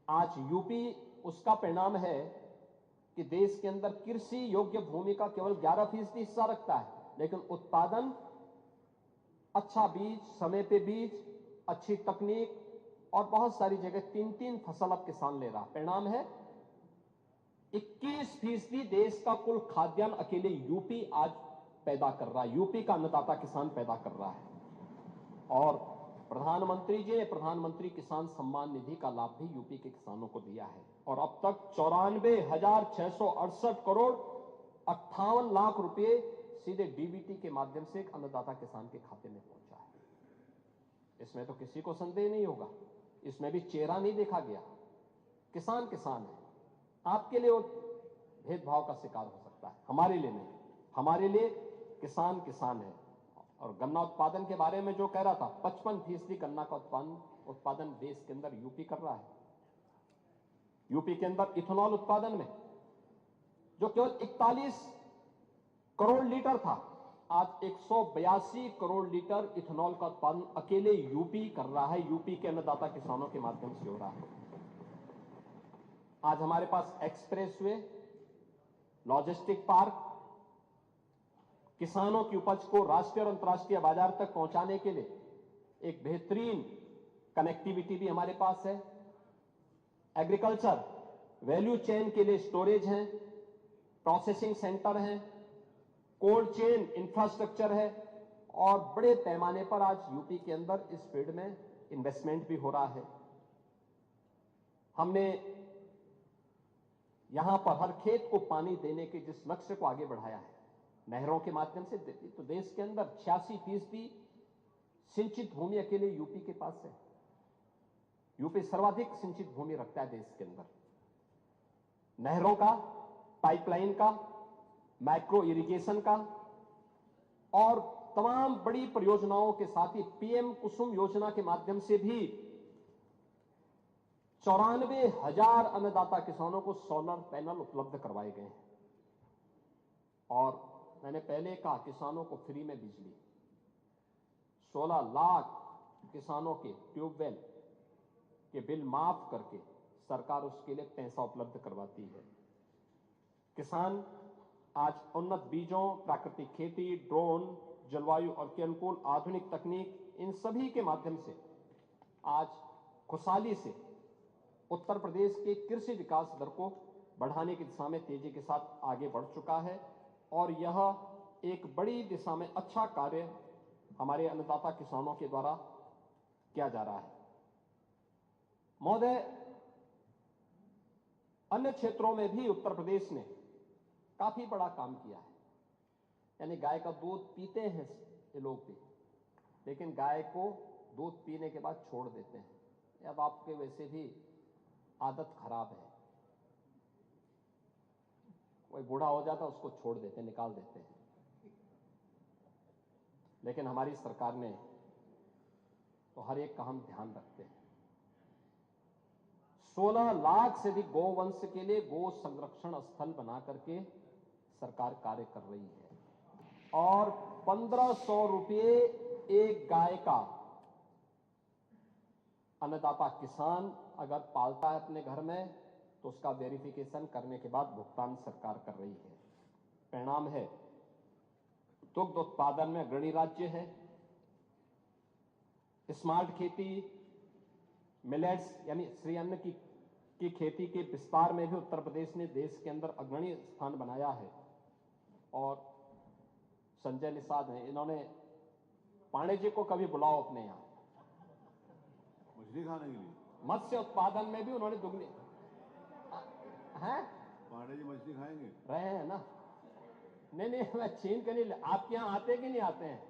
आज यूपी उसका परिणाम है कि देश के अंदर कृषि योग्य भूमि का केवल 11% हिस्सा रखता है, लेकिन उत्पादन, अच्छा बीज, समय पे बीज, अच्छी तकनीक और बहुत सारी जगह 3-3 फसल अब किसान ले रहा। परिणाम है 21% देश का कुल खाद्यान्न अकेले यूपी आज पैदा कर रहा है। यूपी का अन्नदाता किसान पैदा कर रहा है। और प्रधानमंत्री जी ने प्रधानमंत्री किसान सम्मान निधि का लाभ भी यूपी के किसानों को दिया है। और अब तक 94,668 करोड़ 58 लाख रुपए सीधे डीबीटी के माध्यम से एक अन्नदाता किसान के खाते में पहुंचा है। इसमें तो किसी को संदेह नहीं होगा, इसमें भी चेहरा नहीं देखा गया। किसान किसान है। आपके लिए वो भेदभाव का शिकार हो सकता है, हमारे लिए नहीं। हमारे लिए किसान किसान है। और गन्ना उत्पादन के बारे में जो कह रहा था, 55% गन्ना का उत्पादन देश के अंदर यूपी कर रहा है। यूपी के अंदर इथेनॉल उत्पादन में जो केवल 41 करोड़ लीटर था, आज 182 करोड़ लीटर इथेनॉल का उत्पादन अकेले यूपी कर रहा है। यूपी के अन्नदाता किसानों के माध्यम से हो रहा है। आज हमारे पास एक्सप्रेसवे, लॉजिस्टिक पार्क, किसानों की उपज को राष्ट्रीय और अंतर्राष्ट्रीय बाजार तक पहुंचाने के लिए एक बेहतरीन कनेक्टिविटी भी हमारे पास है। एग्रीकल्चर वैल्यू चेन के लिए स्टोरेज है, प्रोसेसिंग सेंटर है, कोल्ड चेन इंफ्रास्ट्रक्चर है। और बड़े पैमाने पर आज यूपी के अंदर इस फील्ड में इन्वेस्टमेंट भी हो रहा है। हमने यहां पर हर खेत को पानी देने के जिस लक्ष्य को आगे बढ़ाया है, नहरों के माध्यम से, तो देश के अंदर 86% सिंचित भूमि अकेले यूपी के पास है। यूपी सर्वाधिक सिंचित भूमि रखता है देश के अंदर। नहरों का, पाइपलाइन का, माइक्रो इरिगेशन का और तमाम बड़ी परियोजनाओं के साथ ही पीएम कुसुम योजना के माध्यम से भी 94,000 अन्नदाता किसानों को सोलर पैनल उपलब्ध करवाए गए हैं। और मैंने पहले कहा, किसानों को फ्री में बिजली, 16 लाख किसानों के ट्यूबवेल के बिल माफ करके सरकार उसके लिए पैसा उपलब्ध करवाती है। किसान आज उन्नत बीजों, प्राकृतिक खेती, ड्रोन, जलवायु और के अनुकूल आधुनिक तकनीक, इन सभी के माध्यम से आज खुशहाली से उत्तर प्रदेश के कृषि विकास दर को बढ़ाने की दिशा में तेजी के साथ आगे बढ़ चुका है। और यह एक बड़ी दिशा में अच्छा कार्य हमारे अन्नदाता किसानों के द्वारा किया जा रहा है। महोदय, अन्य क्षेत्रों में भी उत्तर प्रदेश ने काफी बड़ा काम किया है। यानी गाय का दूध पीते हैं ये लोग भी, लेकिन गाय को दूध पीने के बाद छोड़ देते हैं। अब आपके वैसे भी आदत खराब है, कोई बूढ़ा हो जाता है उसको छोड़ देते, निकाल देते हैं। लेकिन हमारी सरकार ने तो हर एक का हम ध्यान रखते हैं। 16 लाख से अधिक गौवंश के लिए गो संरक्षण स्थल बना करके सरकार कार्य कर रही है और 1500 रुपये एक गाय का अन्नदाता किसान अगर पालता है अपने घर में तो उसका वेरिफिकेशन करने के बाद भुगतान सरकार कर रही है। परिणाम है दुग्ध उत्पादन में अग्रणी राज्य है। स्मार्ट खेती, मिलेट्स यानी श्री अन्न की खेती के विस्तार में भी उत्तर प्रदेश ने देश के अंदर अग्रणी स्थान बनाया है। और संजय निषाद हैं, इन्होंने पांडे जी को कभी बुलाओ अपने यहां मछली खाने के लिए। मत्स्य उत्पादन में भी उन्होंने दुगनी हैं। पांडे जी मछली खाएंगे? रहे हैं ना? नहीं, मैं छीन के नहीं। आपके यहां आते कि नहीं आते हैं?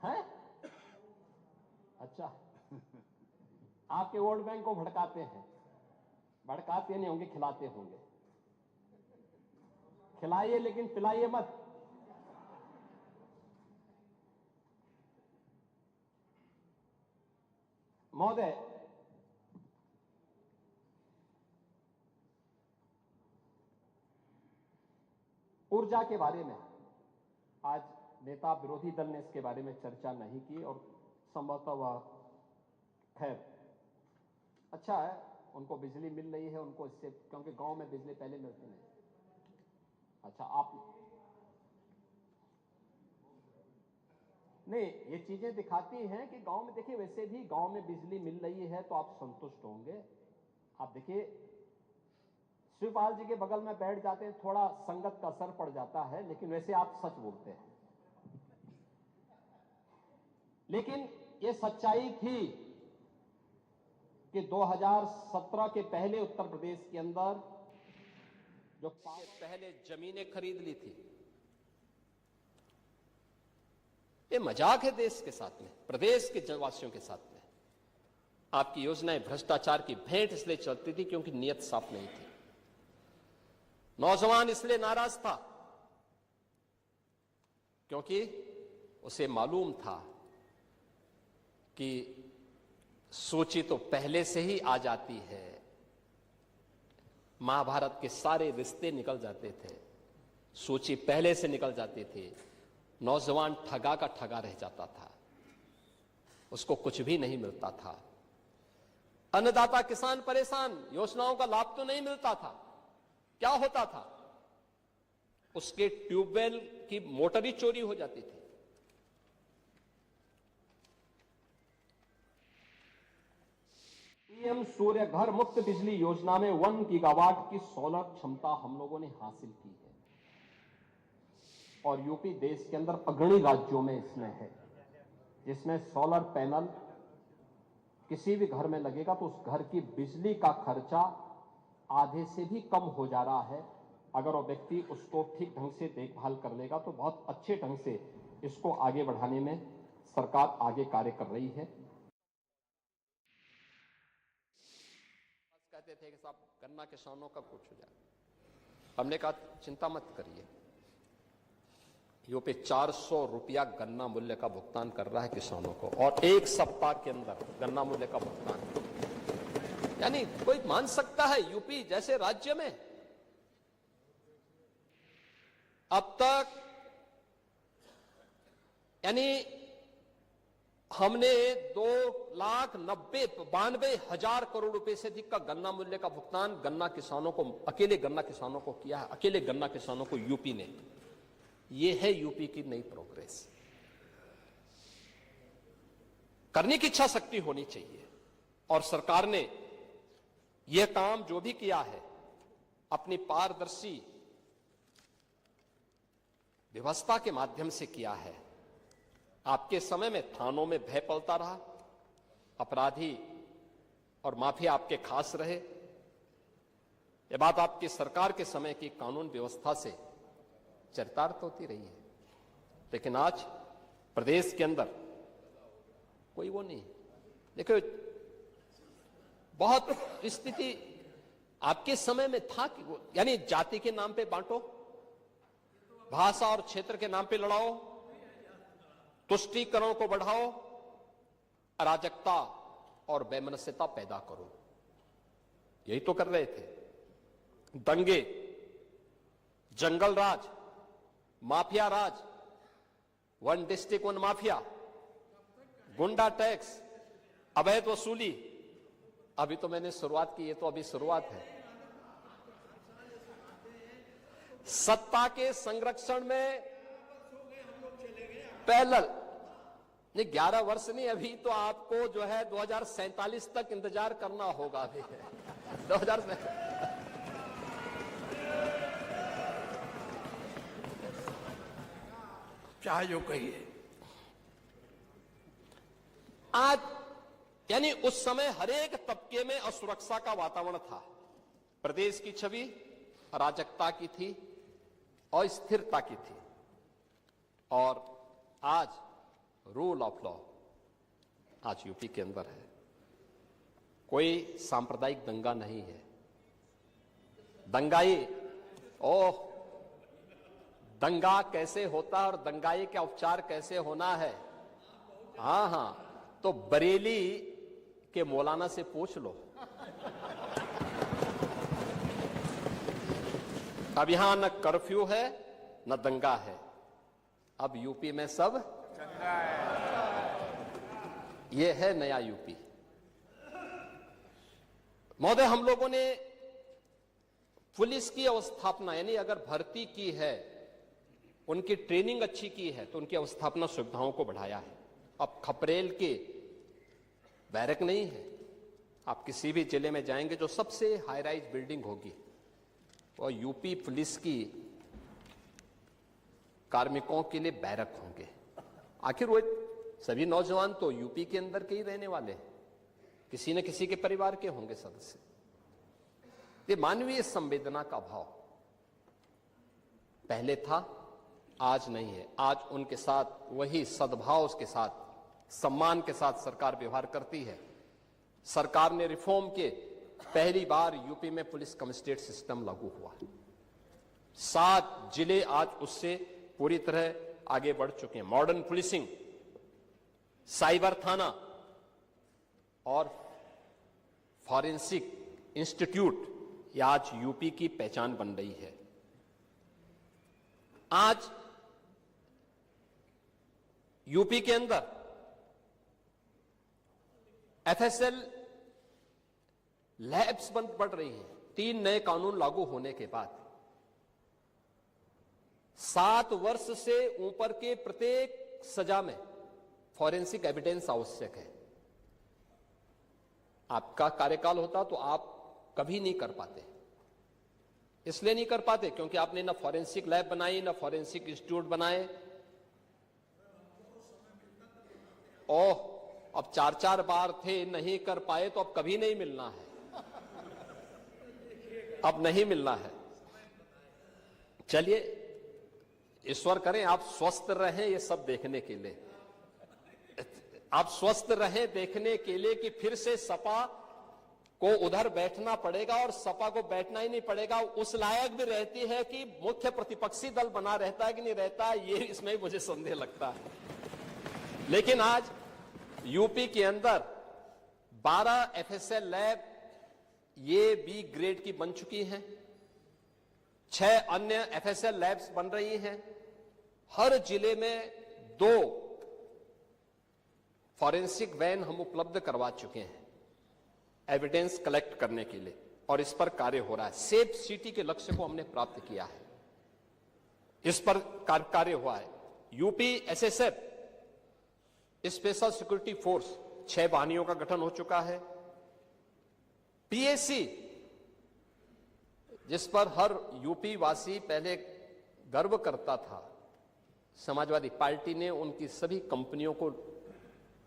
हैं? अच्छा, आपके वोट बैंक को भड़काते हैं। भड़काते नहीं होंगे, खिलाते होंगे। खिलाइए लेकिन पिलाइए मत। महोदय, ऊर्जा के बारे में आज नेता विरोधी दल ने इसके बारे में चर्चा नहीं की और संभवतः वह खैर अच्छा है, उनको बिजली मिल रही है उनको इससे, क्योंकि गांव में बिजली पहले मिलती नहीं। अच्छा, आप नहीं, ये चीजें दिखाती हैं कि गांव में देखिए, वैसे भी गांव में बिजली मिल रही है तो आप संतुष्ट होंगे। आप देखिए शिवपाल जी के बगल में बैठ जाते हैं, थोड़ा संगत का असर पड़ जाता है, लेकिन वैसे आप सच बोलते हैं। लेकिन ये सच्चाई थी कि 2017 के पहले उत्तर प्रदेश के अंदर जो पहले जमीनें खरीद ली थी, ये मजाक है देश के साथ में, प्रदेश के जनवासियों के साथ में। आपकी योजनाएं भ्रष्टाचार की भेंट इसलिए चलती थी क्योंकि नीयत साफ नहीं थी। नौजवान इसलिए नाराज था क्योंकि उसे मालूम था कि सूची तो पहले से ही आ जाती है। महाभारत के सारे रिश्ते निकल जाते थे, सूची पहले से निकल जाती थी। नौजवान ठगा का ठगा रह जाता था, उसको कुछ भी नहीं मिलता था। अन्नदाता किसान परेशान, योजनाओं का लाभ तो नहीं मिलता था। क्या होता था? उसके ट्यूबवेल की मोटर ही चोरी हो जाती थी। पीएम सूर्य घर मुफ्त बिजली योजना में 1 गीगावाट की सोलर क्षमता हम लोगों ने हासिल की है और यूपी देश के अंदर अग्रणी राज्यों में इसमें है, जिसमें सोलर पैनल किसी भी घर में लगेगा तो उस घर की बिजली का खर्चा आधे से भी कम हो जा रहा है। अगर वो व्यक्ति उसको ठीक ढंग से देखभाल कर लेगा तो बहुत अच्छे ढंग से इसको आगे बढ़ाने में सरकार आगे कार्य कर रही है। कहते थे कि साहब गन्ना किसानों का कुछ हो जाए, हमने कहा चिंता मत करिए, यूपी 400 रुपया गन्ना मूल्य का भुगतान कर रहा है किसानों को और 1 सप्ताह के अंदर गन्ना मूल्य का भुगतान। यानी कोई मान सकता है यूपी जैसे राज्य में अब तक यानी हमने 2,92,000 करोड़ रुपए से अधिक का गन्ना मूल्य का भुगतान गन्ना किसानों को, अकेले गन्ना किसानों को किया है, अकेले गन्ना किसानों को यूपी ने। यह है यूपी की नई प्रोग्रेस। करने की इच्छा शक्ति होनी चाहिए और सरकार ने यह काम जो भी किया है अपनी पारदर्शी व्यवस्था के माध्यम से किया है। आपके समय में थानों में भय पलता रहा, अपराधी और माफिया आपके खास रहे। यह बात आपकी सरकार के समय की कानून व्यवस्था से चरितार्थ होती रही है। लेकिन आज प्रदेश के अंदर कोई वो नहीं। देखो बहुत स्थिति आपके समय में था कि वो यानी जाति के नाम पे बांटो, भाषा और क्षेत्र के नाम पे लड़ाओ, तुष्टीकरण को बढ़ाओ, अराजकता और वैमनस्यता पैदा करो। यही तो कर रहे थे। दंगे, जंगल राज, माफिया राज, वन डिस्ट्रिक्ट वन माफिया, गुंडा टैक्स, अवैध वसूली। अभी तो मैंने शुरुआत की, ये तो अभी शुरुआत है। सत्ता के संरक्षण में पैरेलल नहीं, 11 वर्ष नहीं, अभी तो आपको जो है 2047 तक इंतजार करना होगा। अभी 2000 चाहे जो कहिए। आज यानी उस समय हरेक तबके में असुरक्षा का वातावरण था। प्रदेश की छवि अराजकता की थी, अस्थिरता की थी। और आज रूल ऑफ लॉ आज यूपी के अंदर है। कोई सांप्रदायिक दंगा नहीं है। दंगाई, ओह, दंगा कैसे होता है और दंगाई का उपचार कैसे होना है, हां, तो बरेली के मौलाना से पूछ लो। अब यहां न कर्फ्यू है न दंगा है, अब यूपी में सब चंगा है। यह है नया यूपी। महोदय, हम लोगों ने पुलिस की अवस्थापना यानी अगर भर्ती की है, उनकी ट्रेनिंग अच्छी की है, तो उनकी अवस्थापना सुविधाओं को बढ़ाया है। अब खपरेल के बैरक नहीं है। आप किसी भी जिले में जाएंगे, जो सबसे हाई राइज बिल्डिंग होगी वो यूपी पुलिस की कार्मिकों के लिए बैरक होंगे। आखिर वो सभी नौजवान तो यूपी के अंदर के ही रहने वाले हैं, किसी न किसी के परिवार के होंगे सदस्य। ये मानवीय संवेदना का भाव पहले था, आज नहीं है। आज उनके साथ वही सद्भाव के साथ, सम्मान के साथ सरकार व्यवहार करती है। सरकार ने रिफॉर्म के पहली बार यूपी में पुलिस कमिश्नरेट सिस्टम लागू हुआ। 7 जिले आज उससे पूरी तरह आगे बढ़ चुके हैं। मॉडर्न पुलिसिंग, साइबर थाना और फॉरेंसिक इंस्टीट्यूट ये आज यूपी की पहचान बन रही है। आज यूपी के अंदर एफएसएल लैब्स बंद पड़ रही हैं। 3 नए कानून लागू होने के बाद 7 वर्ष से ऊपर के प्रत्येक सजा में फॉरेंसिक एविडेंस आवश्यक है। आपका कार्यकाल होता तो आप कभी नहीं कर पाते। इसलिए नहीं कर पाते क्योंकि आपने ना फॉरेंसिक लैब बनाई, ना फॉरेंसिक इंस्टीट्यूट बनाए। ओह, अब 4-4 बार थे, नहीं कर पाए तो अब कभी नहीं मिलना है। अब नहीं मिलना है। चलिए, ईश्वर करें आप स्वस्थ रहें ये सब देखने के लिए। आप स्वस्थ रहें देखने के लिए कि फिर से सपा को उधर बैठना पड़ेगा, और सपा को बैठना ही नहीं पड़ेगा, उस लायक भी रहती है कि मुख्य प्रतिपक्षी दल बना रहता है कि नहीं रहता है, ये इसमें मुझे संदेह लगता है। लेकिन आज यूपी के अंदर 12 एफएसएल लैब ये बी ग्रेड की बन चुकी हैं। 6 अन्य एफएसएल लैब्स बन रही हैं। हर जिले में 2 फॉरेंसिक वैन हम उपलब्ध करवा चुके हैं एविडेंस कलेक्ट करने के लिए, और इस पर कार्य हो रहा है। सेफ सिटी के लक्ष्य को हमने प्राप्त किया है, इस पर कार्य हुआ है। UP SSF special security force 6 वाहिनियों का गठन हो चुका है। पीएससी, जिस पर हर यूपी वासी पहले गर्व करता था, समाजवादी पार्टी ने उनकी सभी कंपनियों को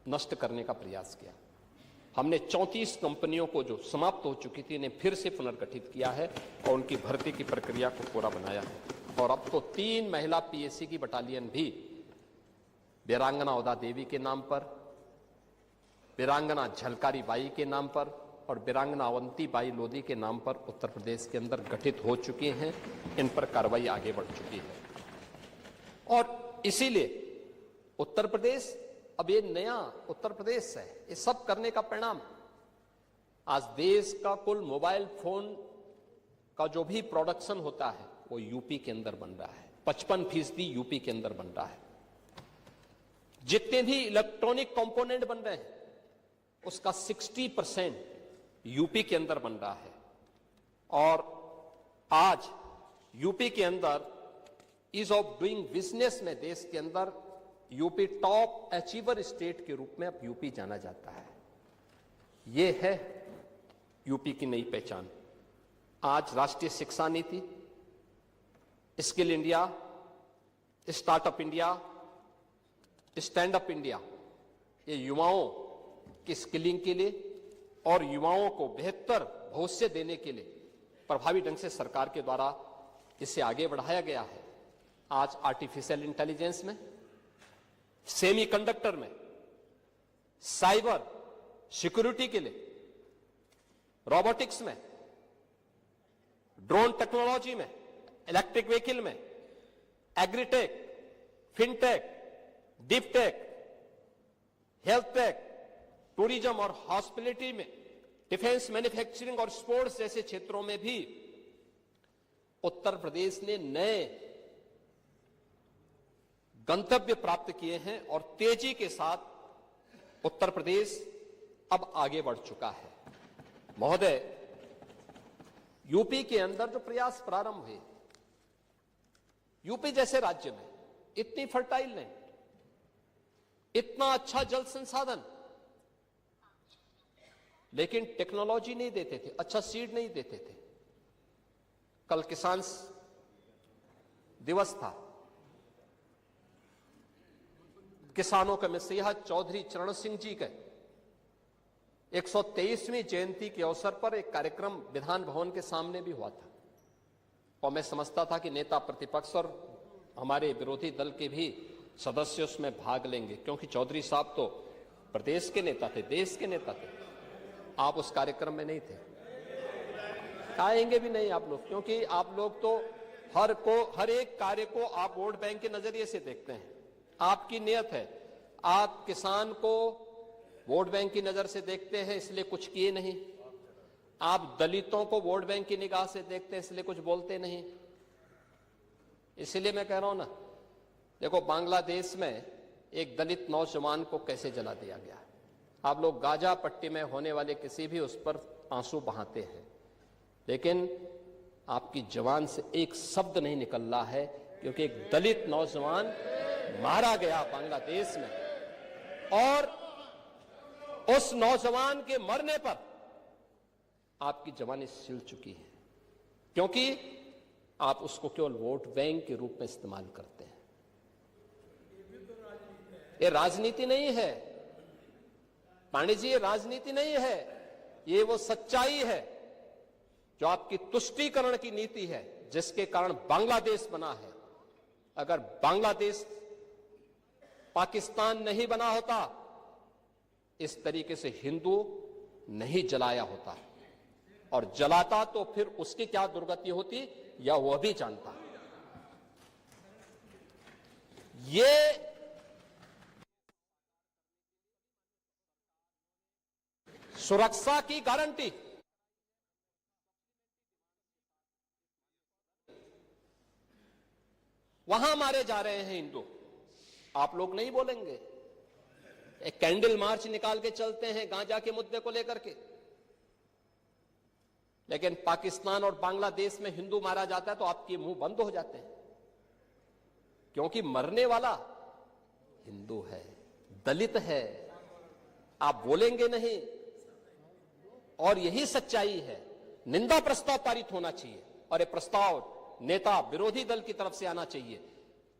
नष्ट करने का प्रयास किया। हमने 34 कंपनियों को जो समाप्त हो चुकी थी इन्हें फिर से पुनर्गठित किया है और उनकी भर्ती की प्रक्रिया को पूरा बनाया है। और अब तो 3 महिला पीएससी की बटालियन भी वीरांगना उदा देवी के नाम पर, वीरांगना झलकारी बाई के नाम पर और वीरांगना अवंतीबाई लोधी के नाम पर उत्तर प्रदेश के अंदर गठित हो चुकी हैं। इन पर कार्रवाई आगे बढ़ चुकी है और इसीलिए उत्तर प्रदेश अब ये नया उत्तर प्रदेश है। ये सब करने का परिणाम आज देश का कुल मोबाइल फोन का जो भी प्रोडक्शन होता है वो यूपी के अंदर बन रहा है। 55% यूपी के अंदर बन रहा है। जितने भी इलेक्ट्रॉनिक कंपोनेंट बन रहे हैं उसका 60% यूपी के अंदर बन रहा है। और आज यूपी के अंदर ईज ऑफ डूइंग बिजनेस में देश के अंदर यूपी टॉप अचीवर स्टेट के रूप में अब यूपी जाना जाता है। यह है यूपी की नई पहचान। आज राष्ट्रीय शिक्षा नीति, skill India, startup India, stand up India, ये युवाओं की स्किलिंग के लिए और युवाओं को बेहतर भविष्य देने के लिए प्रभावी ढंग से सरकार के द्वारा इसे आगे बढ़ाया गया है। आज आर्टिफिशियल इंटेलिजेंस में, सेमीकंडक्टर में, साइबर सिक्योरिटी के लिए, रोबोटिक्स में, ड्रोन टेक्नोलॉजी में, इलेक्ट्रिक व्हीकल में, agritech, fintech, deep tech, health take, tourism और हॉस्पिटलिटी में, डिफेंस, मैन्युफैक्चरिंग और स्पोर्ट्स जैसे क्षेत्रों में भी उत्तर प्रदेश ने नए गंतव्य प्राप्त किए हैं और तेजी के साथ उत्तर प्रदेश अब आगे बढ़ चुका है। महोदय, यूपी के अंदर जो प्रयास प्रारंभ हुए, यूपी जैसे राज्य में इतनी फर्टाइल लैंड, इतना अच्छा जल संसाधन, लेकिन टेक्नोलॉजी नहीं देते थे, अच्छा सीड नहीं देते थे। कल किसान दिवस था। किसानों के मसीहा चौधरी चरण सिंह जी के 123वीं जयंती के अवसर पर एक कार्यक्रम विधान भवन के सामने भी हुआ था और मैं समझता था कि नेता प्रतिपक्ष और हमारे विरोधी दल के भी सदस्य उसमें भाग लेंगे, क्योंकि चौधरी साहब तो प्रदेश के नेता थे, देश के नेता थे। आप उस कार्यक्रम में नहीं थे, आएंगे भी नहीं आप लोग, क्योंकि आप लोग तो हर एक कार्य को आप वोट बैंक के नजरिए से देखते हैं। आपकी नियत है, आप किसान को वोट बैंक की नजर से देखते हैं इसलिए कुछ किए नहीं, आप दलितों को वोट बैंक की निगाह से देखते हैं इसलिए कुछ बोलते नहीं। इसलिए मैं कह रहा हूं ना, देखो बांग्लादेश में एक दलित नौजवान को कैसे जला दिया गया। आप लोग गाजा पट्टी में होने वाले किसी भी उस पर आंसू बहाते हैं, लेकिन आपकी जवान से एक शब्द नहीं निकल रहा है, क्योंकि एक दलित नौजवान मारा गया बांग्लादेश में और उस नौजवान के मरने पर आपकी जवानी सिल चुकी है, क्योंकि आप उसको केवल वोट बैंक के रूप में इस्तेमाल करते हैं। ये राजनीति नहीं है पांडे जी, ये राजनीति नहीं है, ये वो सच्चाई है जो आपकी तुष्टीकरण की नीति है, जिसके कारण बांग्लादेश बना है। अगर बांग्लादेश पाकिस्तान नहीं बना होता, इस तरीके से हिंदू नहीं जलाया होता, और जलाता तो फिर उसकी क्या दुर्गति होती या वह भी जानता। ये सुरक्षा की गारंटी वहां मारे जा रहे हैं हिंदू, आप लोग नहीं बोलेंगे। एक कैंडल मार्च निकाल के चलते हैं गांजा के मुद्दे को लेकर के, लेकिन पाकिस्तान और बांग्लादेश में हिंदू मारा जाता है तो आपके मुंह बंद हो जाते हैं, क्योंकि मरने वाला हिंदू है, दलित है, आप बोलेंगे नहीं। और यही सच्चाई है। निंदा प्रस्ताव पारित होना चाहिए और यह प्रस्ताव नेता विरोधी दल की तरफ से आना चाहिए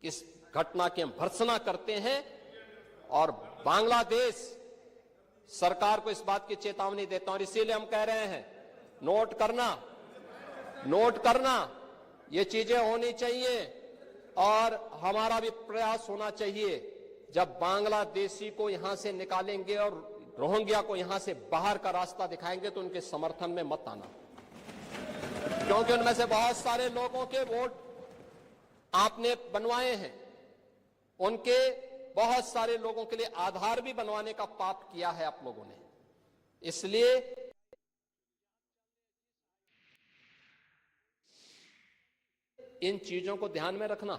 कि इस घटना की हम भर्त्सना करते हैं और बांग्लादेश सरकार को इस बात की चेतावनी देता हूं। और इसीलिए हम कह रहे हैं, नोट करना, ये चीजें होनी चाहिए और हमारा भी प्रयास होना चाहिए। जब बांग्लादेशी को यहां से निकालेंगे और रोहिंग्या को यहां से बाहर का रास्ता दिखाएंगे तो उनके समर्थन में मत आना, क्योंकि उनमें से बहुत सारे लोगों के वोट आपने बनवाए हैं, उनके बहुत सारे लोगों के लिए आधार भी बनवाने का पाप किया है आप लोगों ने। इसलिए इन चीजों को ध्यान में रखना।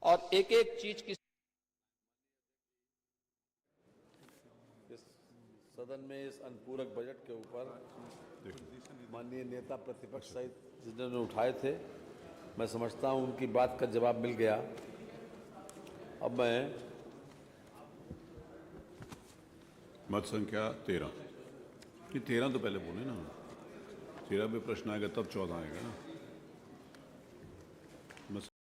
और एक एक चीज की सदन में इस अनुपूरक बजट के ऊपर माननीय नेता प्रतिपक्ष सहित जिन्होंने उठाए थे, मैं समझता हूं उनकी बात का जवाब मिल गया। अब मैं मत संख्या 13, ये 13 तो पहले बोले ना, 13 पे प्रश्न आएगा तब 14 आएगा ना।